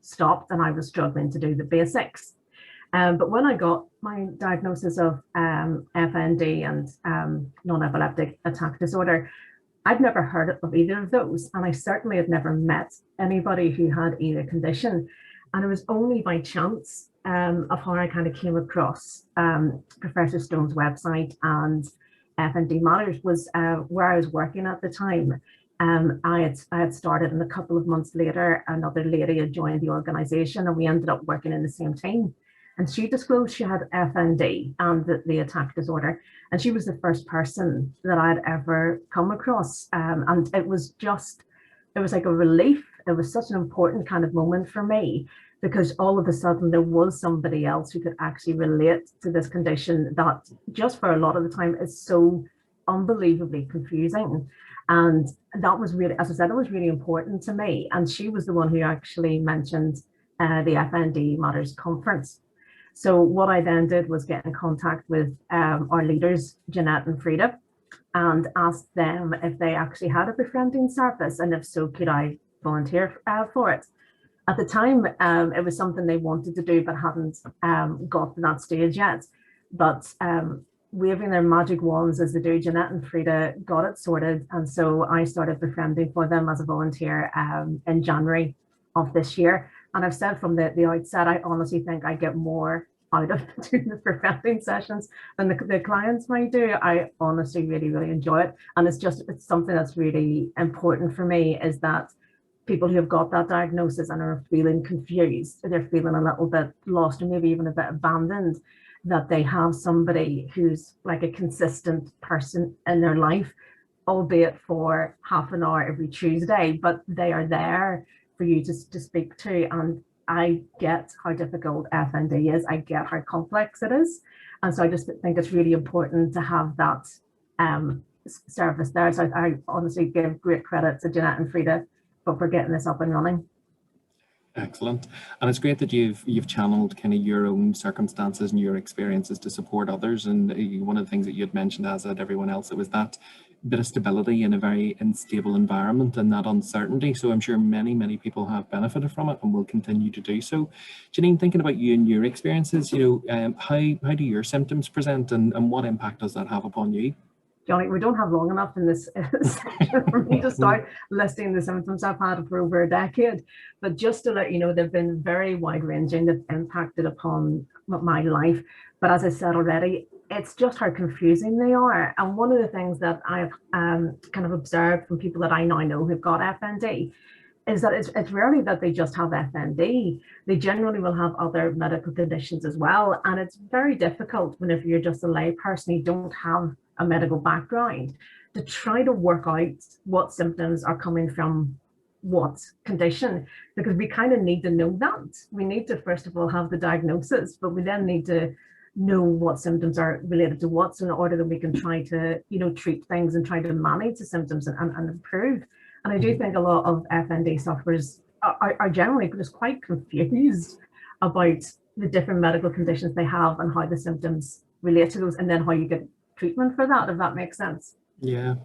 stopped and I was struggling to do the basics. But when I got my diagnosis of FND and non-epileptic attack disorder, I'd never heard of either of those. And I certainly had never met anybody who had either condition. And it was only by chance of how I kind of came across Professor Stone's website and FND Matters was where I was working at the time. I had started, and a couple of months later, another lady had joined the organisation, and we ended up working in the same team. And she disclosed she had FND and the attack disorder. And she was the first person that I'd ever come across. And it was like a relief. It was such an important kind of moment for me, because all of a sudden there was somebody else who could actually relate to this condition that just for a lot of the time is so unbelievably confusing. And that was really, as I said, it was really important to me. And she was the one who actually mentioned the FND Matters conference. So what I then did was get in contact with our leaders, Jeanette and Frida, and asked them if they actually had a befriending service, and if so, could I volunteer for it. At the time, it was something they wanted to do but hadn't got to that stage yet. But waving their magic wands as they do, Jeanette and Frida got it sorted, and so I started befriending for them as a volunteer in January of this year. And I've said from the outset, I honestly think I get more out of doing the befriending sessions than the clients might do. I honestly really, really enjoy it. And it's something that's really important for me, is that people who have got that diagnosis and are feeling confused, they're feeling a little bit lost or maybe even a bit abandoned, that they have somebody who's like a consistent person in their life, albeit for half an hour every Tuesday, but they are there for you to speak to. And I get how difficult FND is. I get how complex it is. And so I just think it's really important to have that service there. So I honestly give great credit to Jeanette and Frida for getting this up and running. Excellent. And it's great that you've channeled kind of your own circumstances and your experiences to support others. And one of the things that you had mentioned, as had everyone else, it was that bit of stability in a very unstable environment and that uncertainty. So I'm sure many people have benefited from it and will continue to do so. Janine, thinking about you and your experiences, how do your symptoms present, and what impact does that have upon you? Johnny, we don't have long enough in this section for me to start listing the symptoms I've had for over a decade. But just to let you know, they've been very wide-ranging. They've impacted upon my life. But as I said already, it's just how confusing they are. And one of the things that I've kind of observed from people that I now know who've got FND is that it's rarely that they just have FND. They generally will have other medical conditions as well. And it's very difficult whenever you're just a lay person, you don't have a medical background, to try to work out what symptoms are coming from what condition, because we kind of need to know that. We need to first of all have the diagnosis, but we then need to know what symptoms are related to what, so in order that we can try to treat things and try to manage the symptoms and improve. And I do think a lot of FND sufferers are generally just quite confused about the different medical conditions they have and how the symptoms relate to those, and then how you get treatment for that, if that makes sense. Yeah,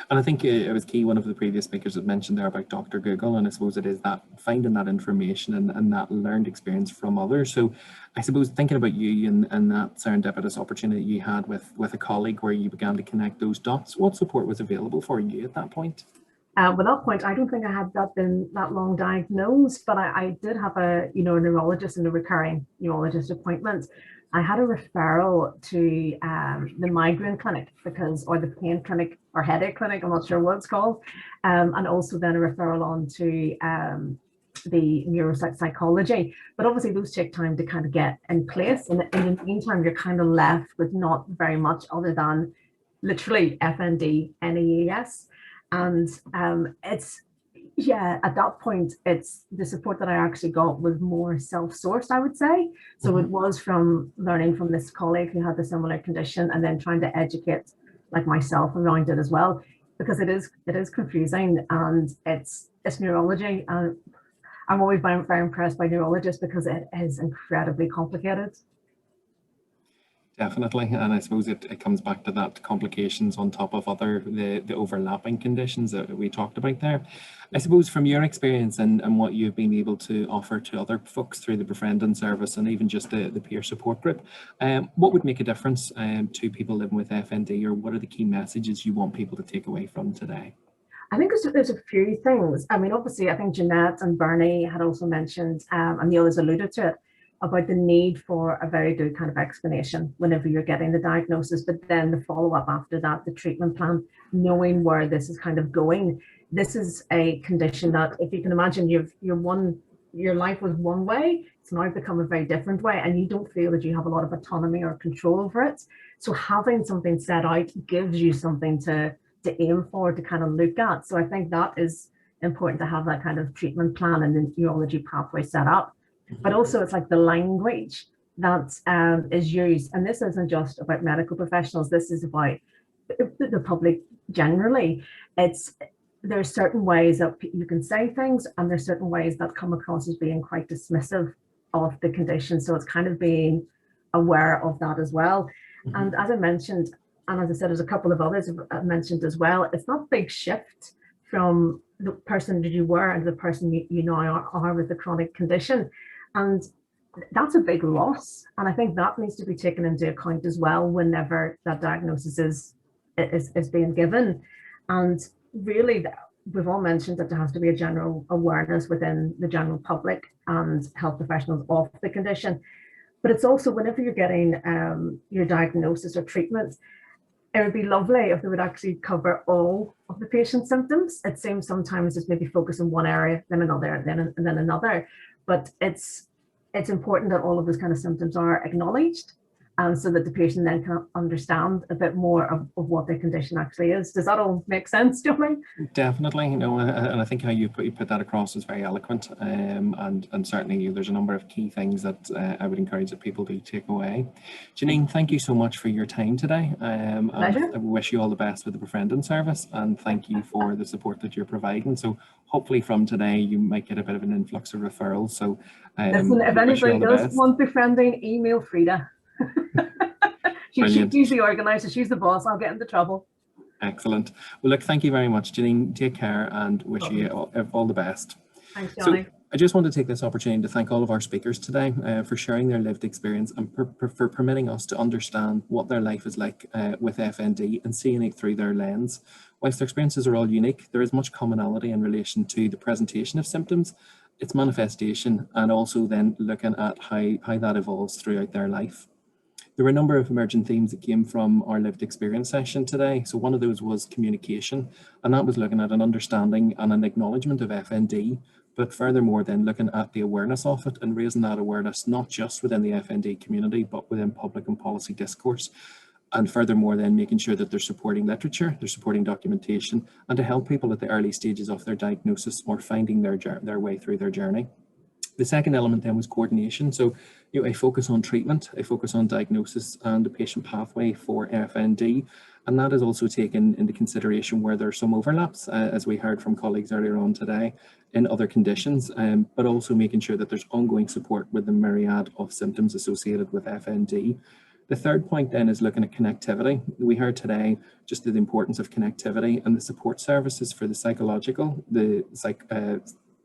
and I think it was key. One of the previous speakers had mentioned there about Dr. Google, and I suppose it is that finding that information and that learned experience from others. So I suppose thinking about you and that serendipitous opportunity you had with a colleague where you began to connect those dots, what support was available for you at that point? At that point, I don't think I had been that long diagnosed, but I did have a neurologist and a recurring neurologist appointment. I had a referral to the migraine clinic or the pain clinic or headache clinic, I'm not sure what it's called, and also then a referral on to the neuropsychology. But obviously those take time to kind of get in place, and in the meantime you're kind of left with not very much other than literally FND NES. And at that point, it's the support that I actually got was more self-sourced, I would say. So it was from learning from this colleague who had a similar condition, and then trying to educate like myself around it as well, because it is confusing, and it's neurology. And I'm always very impressed by neurologists because it is incredibly complicated. Definitely, and I suppose it comes back to that complications on top of the overlapping conditions that we talked about there. I suppose from your experience and what you've been able to offer to other folks through the befriending service and even just the peer support group, what would make a difference to people living with FND, or what are the key messages you want people to take away from today? I think there's a few things. I mean, obviously, I think Jeanette and Bernie had also mentioned, and the others alluded to it, about the need for a very good kind of explanation whenever you're getting the diagnosis, but then the follow-up after that, the treatment plan, knowing where this is kind of going. This is a condition that, if you can imagine, your life was one way, it's now become a very different way, and you don't feel that you have a lot of autonomy or control over it. So having something set out gives you something to aim for, to kind of look at. So I think that is important, to have that kind of treatment plan and the neurology pathway set up. But also it's like the language that is used. And this isn't just about medical professionals, this is about the public generally. There's certain ways that you can say things, and there's certain ways that come across as being quite dismissive of the condition. So it's kind of being aware of that as well. And as I mentioned, and as I said, there's a couple of others I've mentioned as well, it's not a big shift from the person that you were and the person you now are with the chronic condition. And that's a big loss. And I think that needs to be taken into account as well whenever that diagnosis is being given. And really, we've all mentioned that there has to be a general awareness within the general public and health professionals of the condition. But it's also, whenever you're getting your diagnosis or treatment, it would be lovely if they would actually cover all of the patient's symptoms. It seems sometimes it's maybe focus on one area, then another, and then another. But it's important that all of those kind of symptoms are acknowledged, so that the patient then can understand a bit more of what their condition actually is. Does that all make sense, Johnny? Definitely, and I think how you put that across is very eloquent, and certainly there's a number of key things that I would encourage that people do take away. Janine, thank you so much for your time today. And I wish you all the best with the befriending service, and thank you for the support that you're providing. So hopefully from today you might get a bit of an influx of referrals. So listen, if anybody does want befriending, email Frida. She's usually organised, she's the boss. I'll get into trouble. Excellent. Well, look, thank you very much, Janine. Take care and wish you all the best. Thanks, Johnny. So, I just want to take this opportunity to thank all of our speakers today for sharing their lived experience and for permitting us to understand what their life is like with FND and seeing it through their lens. Whilst their experiences are all unique, there is much commonality in relation to the presentation of symptoms, its manifestation, and also then looking at how that evolves throughout their life. There were a number of emergent themes that came from our lived experience session today. So one of those was communication, and that was looking at an understanding and an acknowledgement of FND, but furthermore then looking at the awareness of it and raising that awareness not just within the FND community, but within public and policy discourse. And furthermore then making sure that they're supporting literature, they're supporting documentation, and to help people at the early stages of their diagnosis or finding their way through their journey. The second element then was coordination. So a focus on treatment, a focus on diagnosis and a patient pathway for FND. And that is also taken into consideration where there are some overlaps, as we heard from colleagues earlier on today, in other conditions, but also making sure that there's ongoing support with the myriad of symptoms associated with FND. The third point then is looking at connectivity. We heard today just the importance of connectivity and the support services for the psychological, the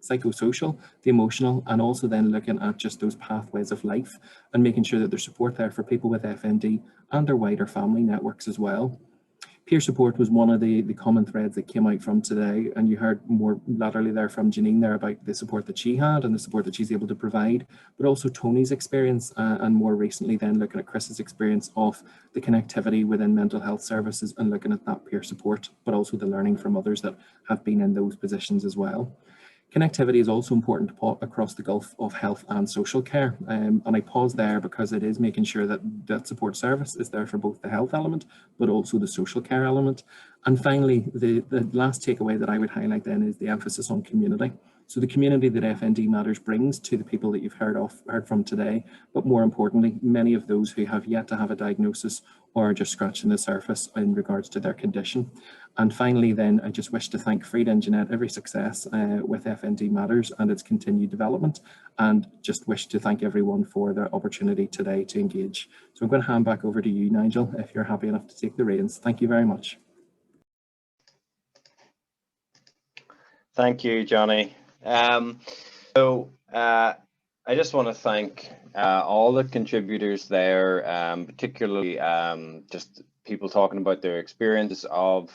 psychosocial, the emotional, and also then looking at just those pathways of life and making sure that there's support there for people with FND and their wider family networks as well. Peer support was one of the common threads that came out from today, and you heard more laterally there from Janine there about the support that she had and the support that she's able to provide, but also Tony's experience and more recently then looking at Chris's experience of the connectivity within mental health services and looking at that peer support, but also the learning from others that have been in those positions as well. Connectivity is also important across the gulf of health and social care. And I pause there because it is making sure that that support service is there for both the health element, but also the social care element. And finally, the last takeaway that I would highlight then is the emphasis on community. So the community that FND Matters brings to the people that you've heard from today, but more importantly, many of those who have yet to have a diagnosis or are just scratching the surface in regards to their condition. And finally, then, I just wish to thank Frida and Jeanette every success with FND Matters and its continued development, and just wish to thank everyone for their opportunity today to engage. So I'm going to hand back over to you, Nigel, if you're happy enough to take the reins. Thank you very much. Thank you, Johnny. I just want to thank all the contributors there, particularly just people talking about their experiences of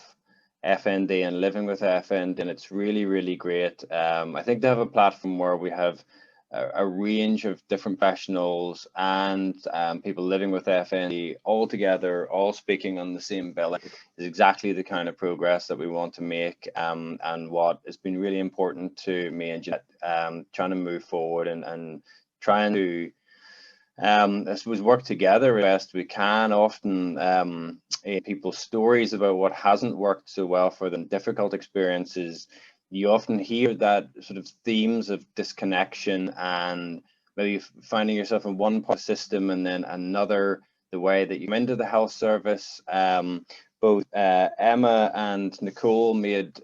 FND and living with FND, and it's really, really great. I think they have a platform where we have a range of different professionals and people living with FND all together, all speaking on the same bill, is exactly the kind of progress that we want to make, and what has been really important to me and Jeanette, trying to move forward and trying to I suppose work together as best we can. Often people's stories about what hasn't worked so well for them, difficult experiences, you often hear that sort of themes of disconnection and maybe finding yourself in one part of the system and then another, the way that you come into the health service. Both Emma and Nicole made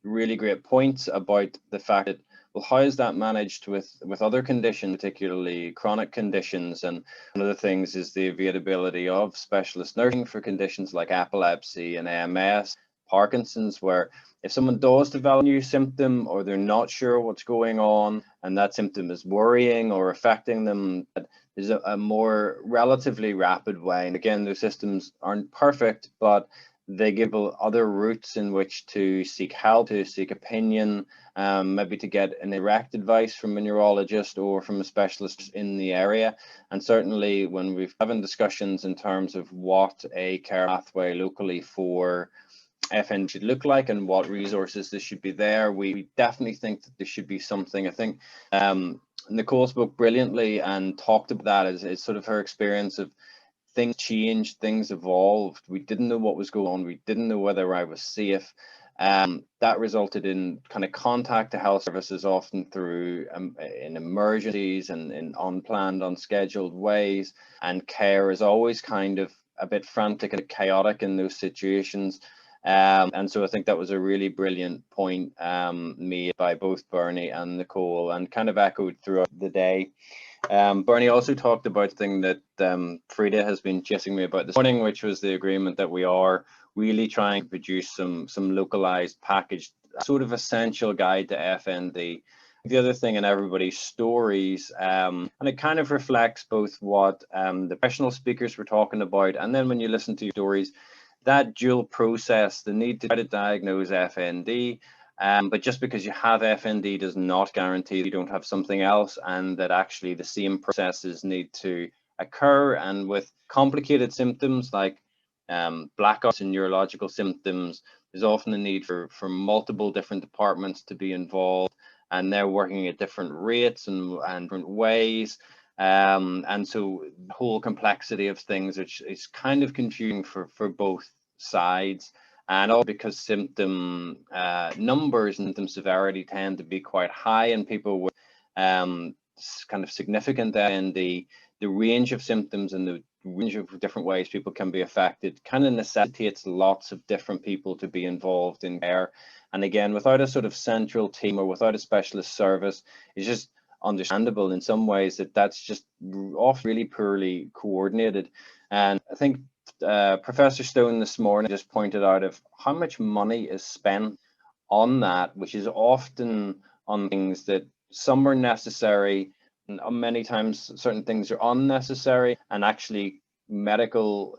really great points about the fact that, well, how is that managed with other conditions, particularly chronic conditions? And one of the things is the availability of specialist nursing for conditions like epilepsy and AMS, Parkinson's, where if someone does develop a new symptom or they're not sure what's going on and that symptom is worrying or affecting them, there's a more relatively rapid way. And again, those systems aren't perfect, but they give other routes in which to seek help, to seek opinion, maybe to get an direct advice from a neurologist or from a specialist in the area. And certainly when we've having discussions in terms of what a care pathway locally for FN should look like and what resources there should be there, we definitely think that there should be something. I think Nicole spoke brilliantly and talked about that as sort of her experience of things changed, things evolved. We didn't know what was going on. We didn't know whether I was safe. That resulted in kind of contact to health services, often through in emergencies and in unplanned, unscheduled ways. And care is always kind of a bit frantic and chaotic in those situations. And so I think that was a really brilliant point made by both Bernie and Nicole, and kind of echoed throughout the day. Bernie also talked about the thing that Frida has been chasing me about this morning, which was the agreement that we are really trying to produce some localized packaged sort of essential guide to FND. The other thing in everybody's stories, and it kind of reflects both what the professional speakers were talking about, and then when you listen to your stories, that dual process, the need to try to diagnose FND, but just because you have FND does not guarantee you don't have something else, and that actually the same processes need to occur. And with complicated symptoms like blackouts and neurological symptoms, there's often a need for multiple different departments to be involved, and they're working at different rates and different ways. And so the whole complexity of things, which is kind of confusing for both sides, and all because symptom numbers and symptom severity tend to be quite high in people with kind of significant FND. The range of symptoms and the range of different ways people can be affected kind of necessitates lots of different people to be involved in care. And again, without a sort of central team or without a specialist service, it's just understandable in some ways that that's just often really poorly coordinated. And I think Professor Stone this morning just pointed out of how much money is spent on that, which is often on things that some are necessary, and many times certain things are unnecessary, and actually medical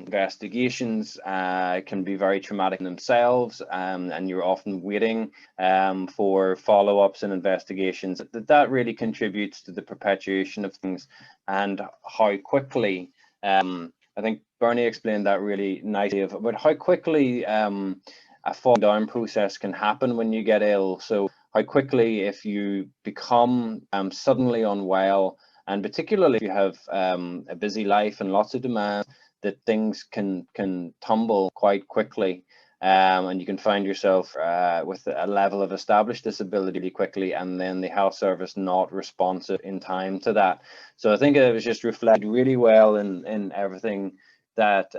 investigations can be very traumatic in themselves, and you're often waiting for follow-ups and investigations. That really contributes to the perpetuation of things, and how quickly I think Bernie explained that really nicely about how quickly a falling down process can happen when you get ill. So how quickly, if you become suddenly unwell, and particularly if you have a busy life and lots of demands, that things can tumble quite quickly, and you can find yourself with a level of established disability quickly, and then the health service not responsive in time to that. So I think it was just reflected really well in everything that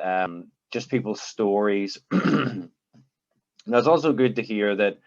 just people's stories. And it's also good to hear that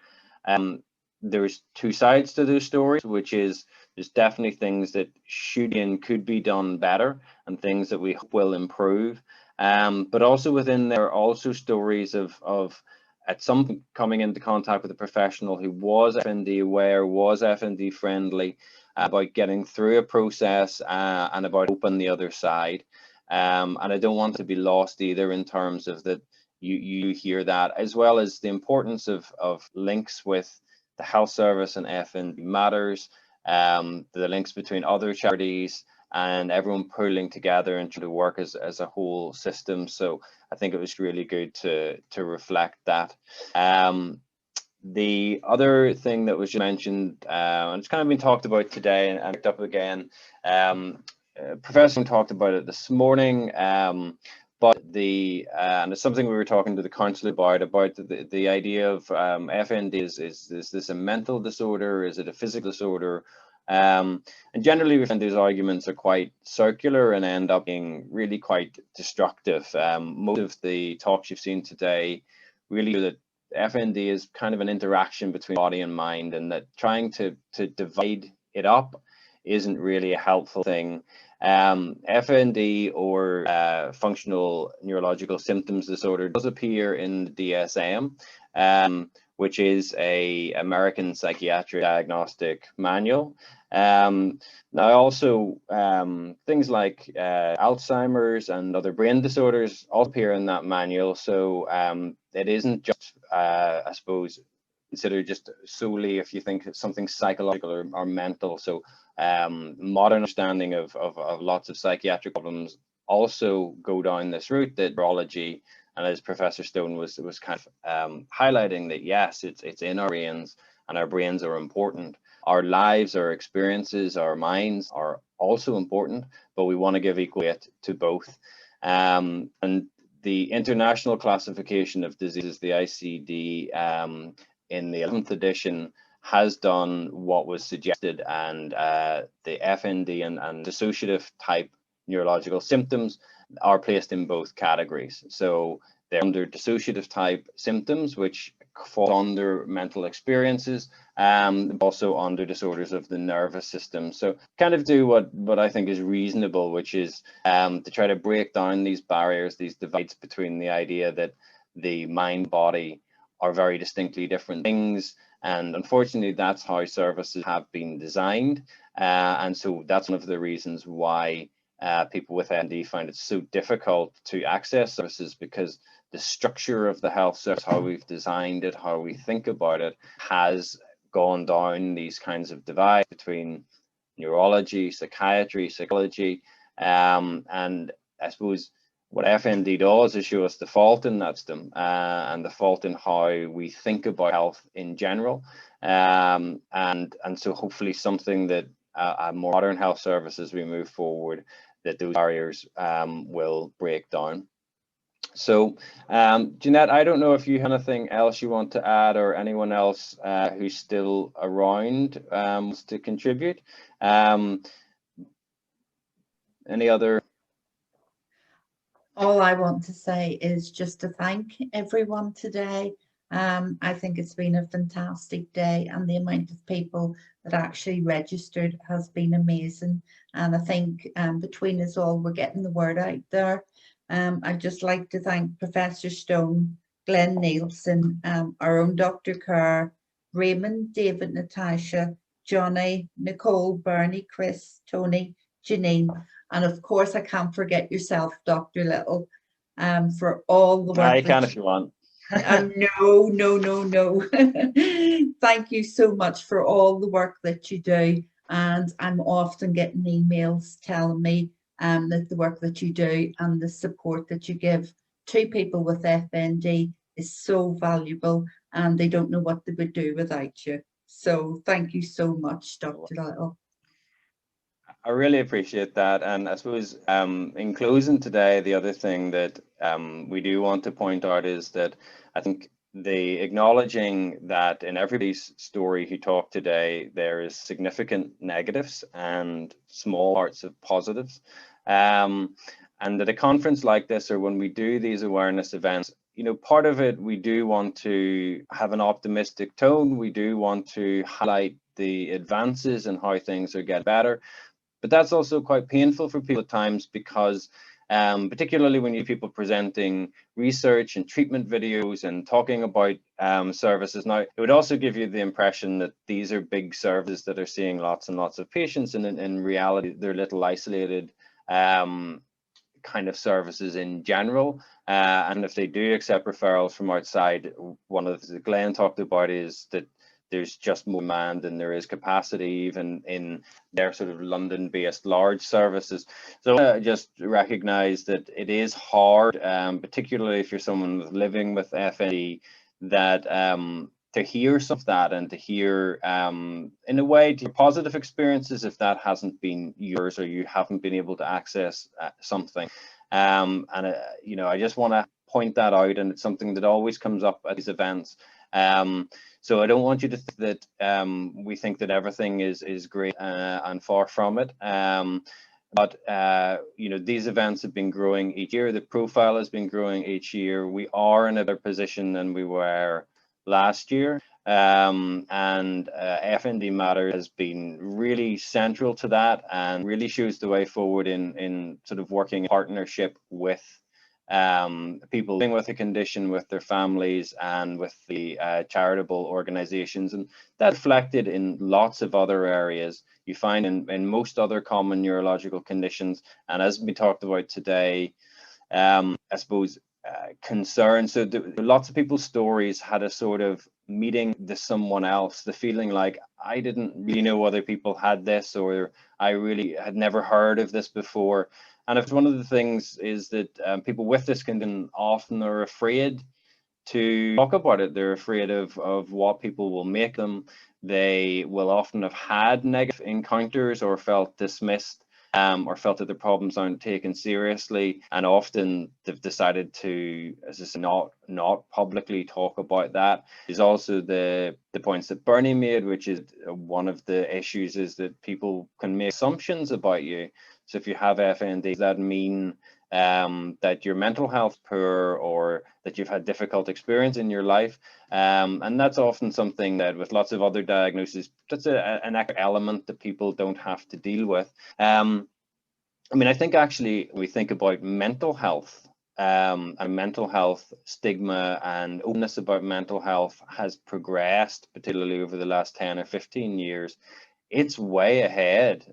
there's two sides to those stories, which is there's definitely things that should and could be done better and things that we hope will improve. But also within there are also stories of at some point coming into contact with a professional who was FND aware, was FND friendly, about getting through a process and about hope on the other side. And I don't want to be lost either in terms of that you hear that, as well as the importance of links with the health service and FND Matters, the links between other charities, and everyone pulling together and trying to work as a whole system. So I think it was really good to reflect that. The other thing that was just mentioned, and it's kind of been talked about today and picked up again, Professor talked about it this morning, but and it's something we were talking to the council about the idea of FND. Is this a mental disorder? Is it a physical disorder? And generally we find these arguments are quite circular and end up being really quite destructive. Most of the talks you've seen today really show that FND is kind of an interaction between body and mind, and that trying to divide it up isn't really a helpful thing. FND, or functional neurological symptoms disorder, does appear in the DSM, which is an American Psychiatric Diagnostic Manual. Now also things like Alzheimer's and other brain disorders all appear in that manual. So it isn't just, I suppose, considered just solely if you think it's something psychological or mental. So modern understanding of lots of psychiatric problems also go down this route, that neurology, and as Professor Stone was kind of highlighting, that yes, it's in our brains, and our brains are important. Our lives, our experiences, our minds are also important, but we want to give equal weight to both. And the International Classification of Diseases, the ICD, in the 11th edition, has done what was suggested, and the FND and dissociative type neurological symptoms are placed in both categories. So they're under dissociative type symptoms, which fall under mental experiences, also under disorders of the nervous system. So kind of do what I think is reasonable, which is to try to break down these barriers, these divides between the idea that the mind body are very distinctly different things. And unfortunately, that's how services have been designed. And so that's one of the reasons why people with FND find it so difficult to access services, because the structure of the health service, how we've designed it, how we think about it, has gone down these kinds of divides between neurology, psychiatry, psychology. And I suppose what FND does is show us the fault in that system, and the fault in how we think about health in general. And so hopefully something that a more modern health service as we move forward, that those barriers will break down. So Jeanette, I don't know if you have anything else you want to add, or anyone else who's still around wants to contribute. Any other? All I want to say is just to thank everyone today. I think it's been a fantastic day, and the amount of people that actually registered has been amazing. And I think between us all, we're getting the word out there. I'd just like to thank Professor Stone, Glenn Nielsen, our own Dr. Kerr, Raymond, David, Natasha, Johnny, Nicole, Bernie, Chris, Tony, Janine, and of course I can't forget yourself, Dr. Little, for all the work. I can if you want. No. Thank you so much for all the work that you do, and I'm often getting emails telling me that the work that you do and the support that you give to people with FND is so valuable, and they don't know what they would do without you. So thank you so much, Dr. Little. I really appreciate that. And I suppose in closing today, the other thing that we do want to point out is that I think the acknowledging that in everybody's story who talked today, there is significant negatives and small parts of positives. And at a conference like this, or when we do these awareness events, you know, part of it, we do want to have an optimistic tone. We do want to highlight the advances and how things are getting better. But that's also quite painful for people at times, because particularly when you have people presenting research and treatment videos and talking about services. Now, it would also give you the impression that these are big services that are seeing lots and lots of patients, and in reality, they're little isolated kind of services in general. And if they do accept referrals from outside, one of the things Glenn talked about is that there's just more demand than there is capacity, even in their sort of London-based large services. So just recognize that it is hard, particularly if you're someone living with FND, that to hear some of that and to hear, in a way, to positive experiences if that hasn't been yours or you haven't been able to access something. You know, I just want to point that out, and it's something that always comes up at these events. So I don't want you to think that we think that everything is great and far from it. But you know, these events have been growing each year. The profile has been growing each year. We are in a better position than we were last year, and FND Matters has been really central to that and really shows the way forward in sort of working in partnership with people living with a condition, with their families, and with the charitable organizations. And that's reflected in lots of other areas you find in most other common neurological conditions. And as we talked about today, I suppose concern. So lots of people's stories had a sort of meeting the someone else, the feeling like I didn't really know other people had this, or I really had never heard of this before. And it's one of the things is that people with this condition often are afraid to talk about it. They're afraid of what people will make them. They will often have had negative encounters or felt dismissed, or felt that their problems aren't taken seriously, and often they've decided to, as I say, not publicly talk about that. There's also the points that Bernie made, which is one of the issues, is that people can make assumptions about you. So if you have FND, does that mean that your mental health poor, or that you've had difficult experience in your life? And that's often something that with lots of other diagnoses, that's an extra element that people don't have to deal with. I mean, I think actually we think about mental health, and mental health stigma and openness about mental health has progressed, particularly over the last 10 or 15 years. It's way ahead.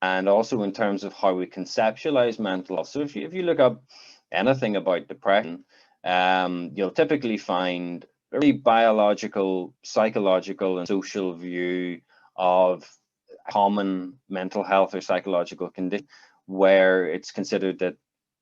And also in terms of how we conceptualize mental health. So if you look up anything about depression, you'll typically find a really biological, psychological, and social view of common mental health or psychological condition, where it's considered that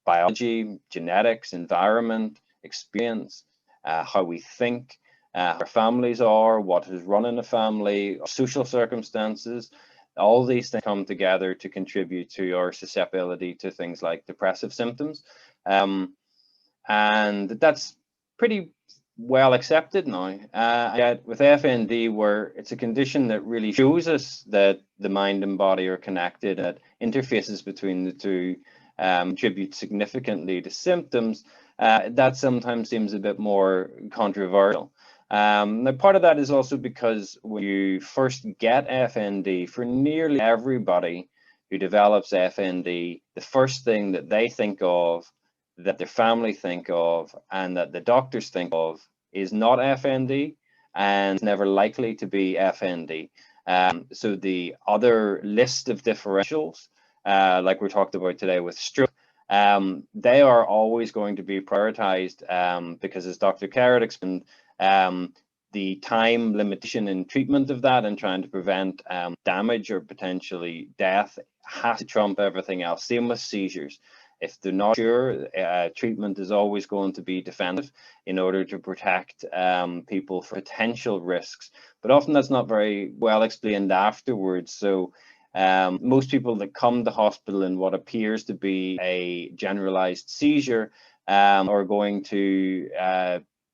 biology, genetics, environment, experience, how we think, our families are, what is run in a family, social circumstances, all these things come together to contribute to our susceptibility to things like depressive symptoms. And that's pretty well accepted now. Yet with FND, where it's a condition that really shows us that the mind and body are connected, that interfaces between the two contribute significantly to symptoms, that sometimes seems a bit more controversial. Now, part of that is also because when you first get FND, for nearly everybody who develops FND, the first thing that they think of, that their family think of, and that the doctors think of is not FND, and it's never likely to be FND. So the other list of differentials, like we talked about today with stroke, they are always going to be prioritized, because as Dr. Carrot explained, the time limitation in treatment of that and trying to prevent damage or potentially death has to trump everything else. Same with seizures. If they're not sure, treatment is always going to be defensive in order to protect people for potential risks. But often that's not very well explained afterwards. So most people that come to hospital in what appears to be a generalized seizure are going to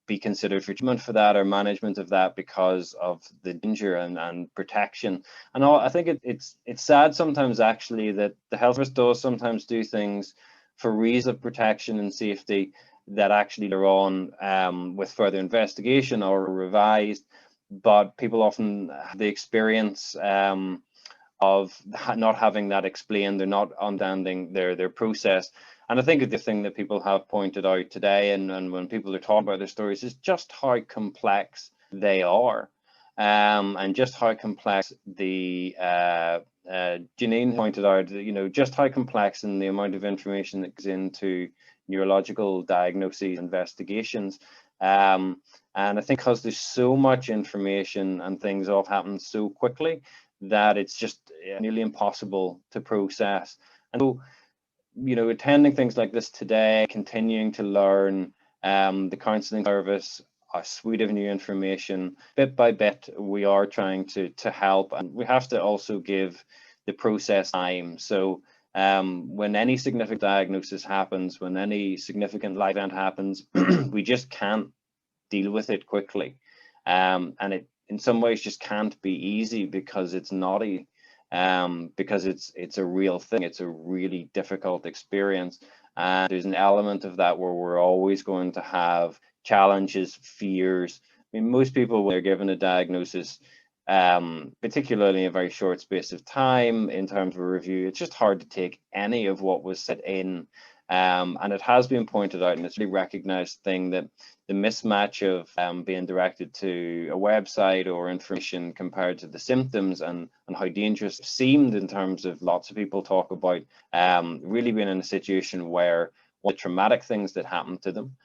be considered for treatment for that or management of that because of the danger and protection. And I think it's sad sometimes actually that the health service does sometimes do things for reasons of protection and safety that actually are on with further investigation or revised, but people often have the experience of not having that explained. They're not understanding their process. And I think the thing that people have pointed out today, and when people are talking about their stories, is just how complex they are, and just how complex the Janine pointed out, you know, just how complex and the amount of information that goes into neurological diagnoses, investigations. And I think because there's so much information and things all happen so quickly that it's just nearly impossible to process. And so, you know, attending things like this today, continuing to learn the counselling service, a suite of new information, bit by bit, we are trying to help, and we have to also give the process time. So when any significant diagnosis happens, when any significant life event happens, we just can't deal with it quickly. And it in some ways just can't be easy because it's not easy, because it's a real thing. It's a really difficult experience. And there's an element of that where we're always going to have challenges, fears. I mean, most people, when they're given a diagnosis, particularly in a very short space of time in terms of a review, it's just hard to take any of what was said in. And it has been pointed out, and it's a really recognized thing, that the mismatch of being directed to a website or information compared to the symptoms and how dangerous it seemed in terms of lots of people talk about really being in a situation where one of the traumatic things that happened to them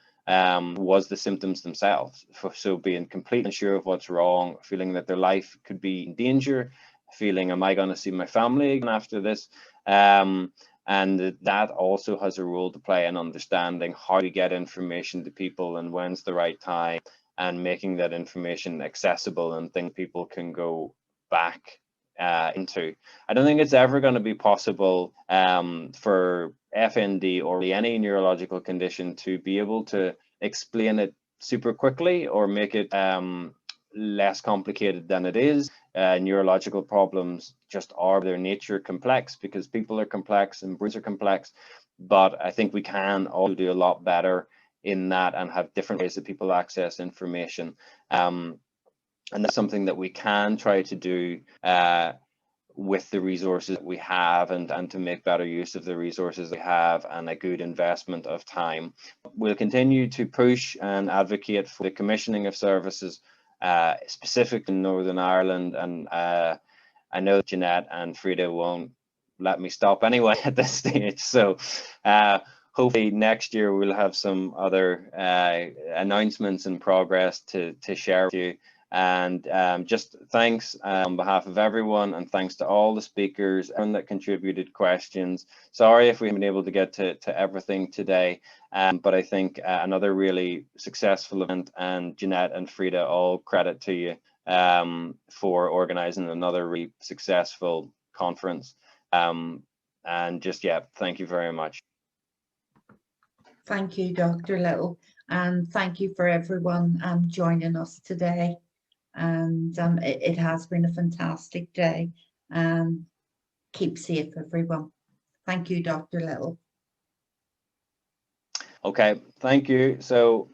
was the symptoms themselves. So being completely unsure of what's wrong, feeling that their life could be in danger, feeling, am I going to see my family again after this? And that also has a role to play in understanding how to get information to people and when's the right time, and making that information accessible and things people can go back into. I don't think it's ever going to be possible for FND or any neurological condition to be able to explain it super quickly or make it less complicated than it is. Neurological problems just are by their nature complex, because people are complex and brains are complex. But I think we can all do a lot better in that and have different ways that people access information. And that's something that we can try to do with the resources we have, and to make better use of the resources we have, and a good investment of time. We'll continue to push and advocate for the commissioning of services specific in Northern Ireland, and I know Jeanette and Frida won't let me stop anyway at this stage. So hopefully next year we'll have some other announcements and progress to share with you. And just thanks on behalf of everyone, and thanks to all the speakers and that contributed questions. Sorry if we haven't been able to get to everything today, but I think another really successful event, and Jeanette and Frida, all credit to you for organising another really successful conference. And just, yeah, thank you very much. Thank you, Dr. Little, and thank you for everyone joining us today. And it has been a fantastic day. Keep safe, everyone. Thank you, Dr. Little. Okay, thank you. So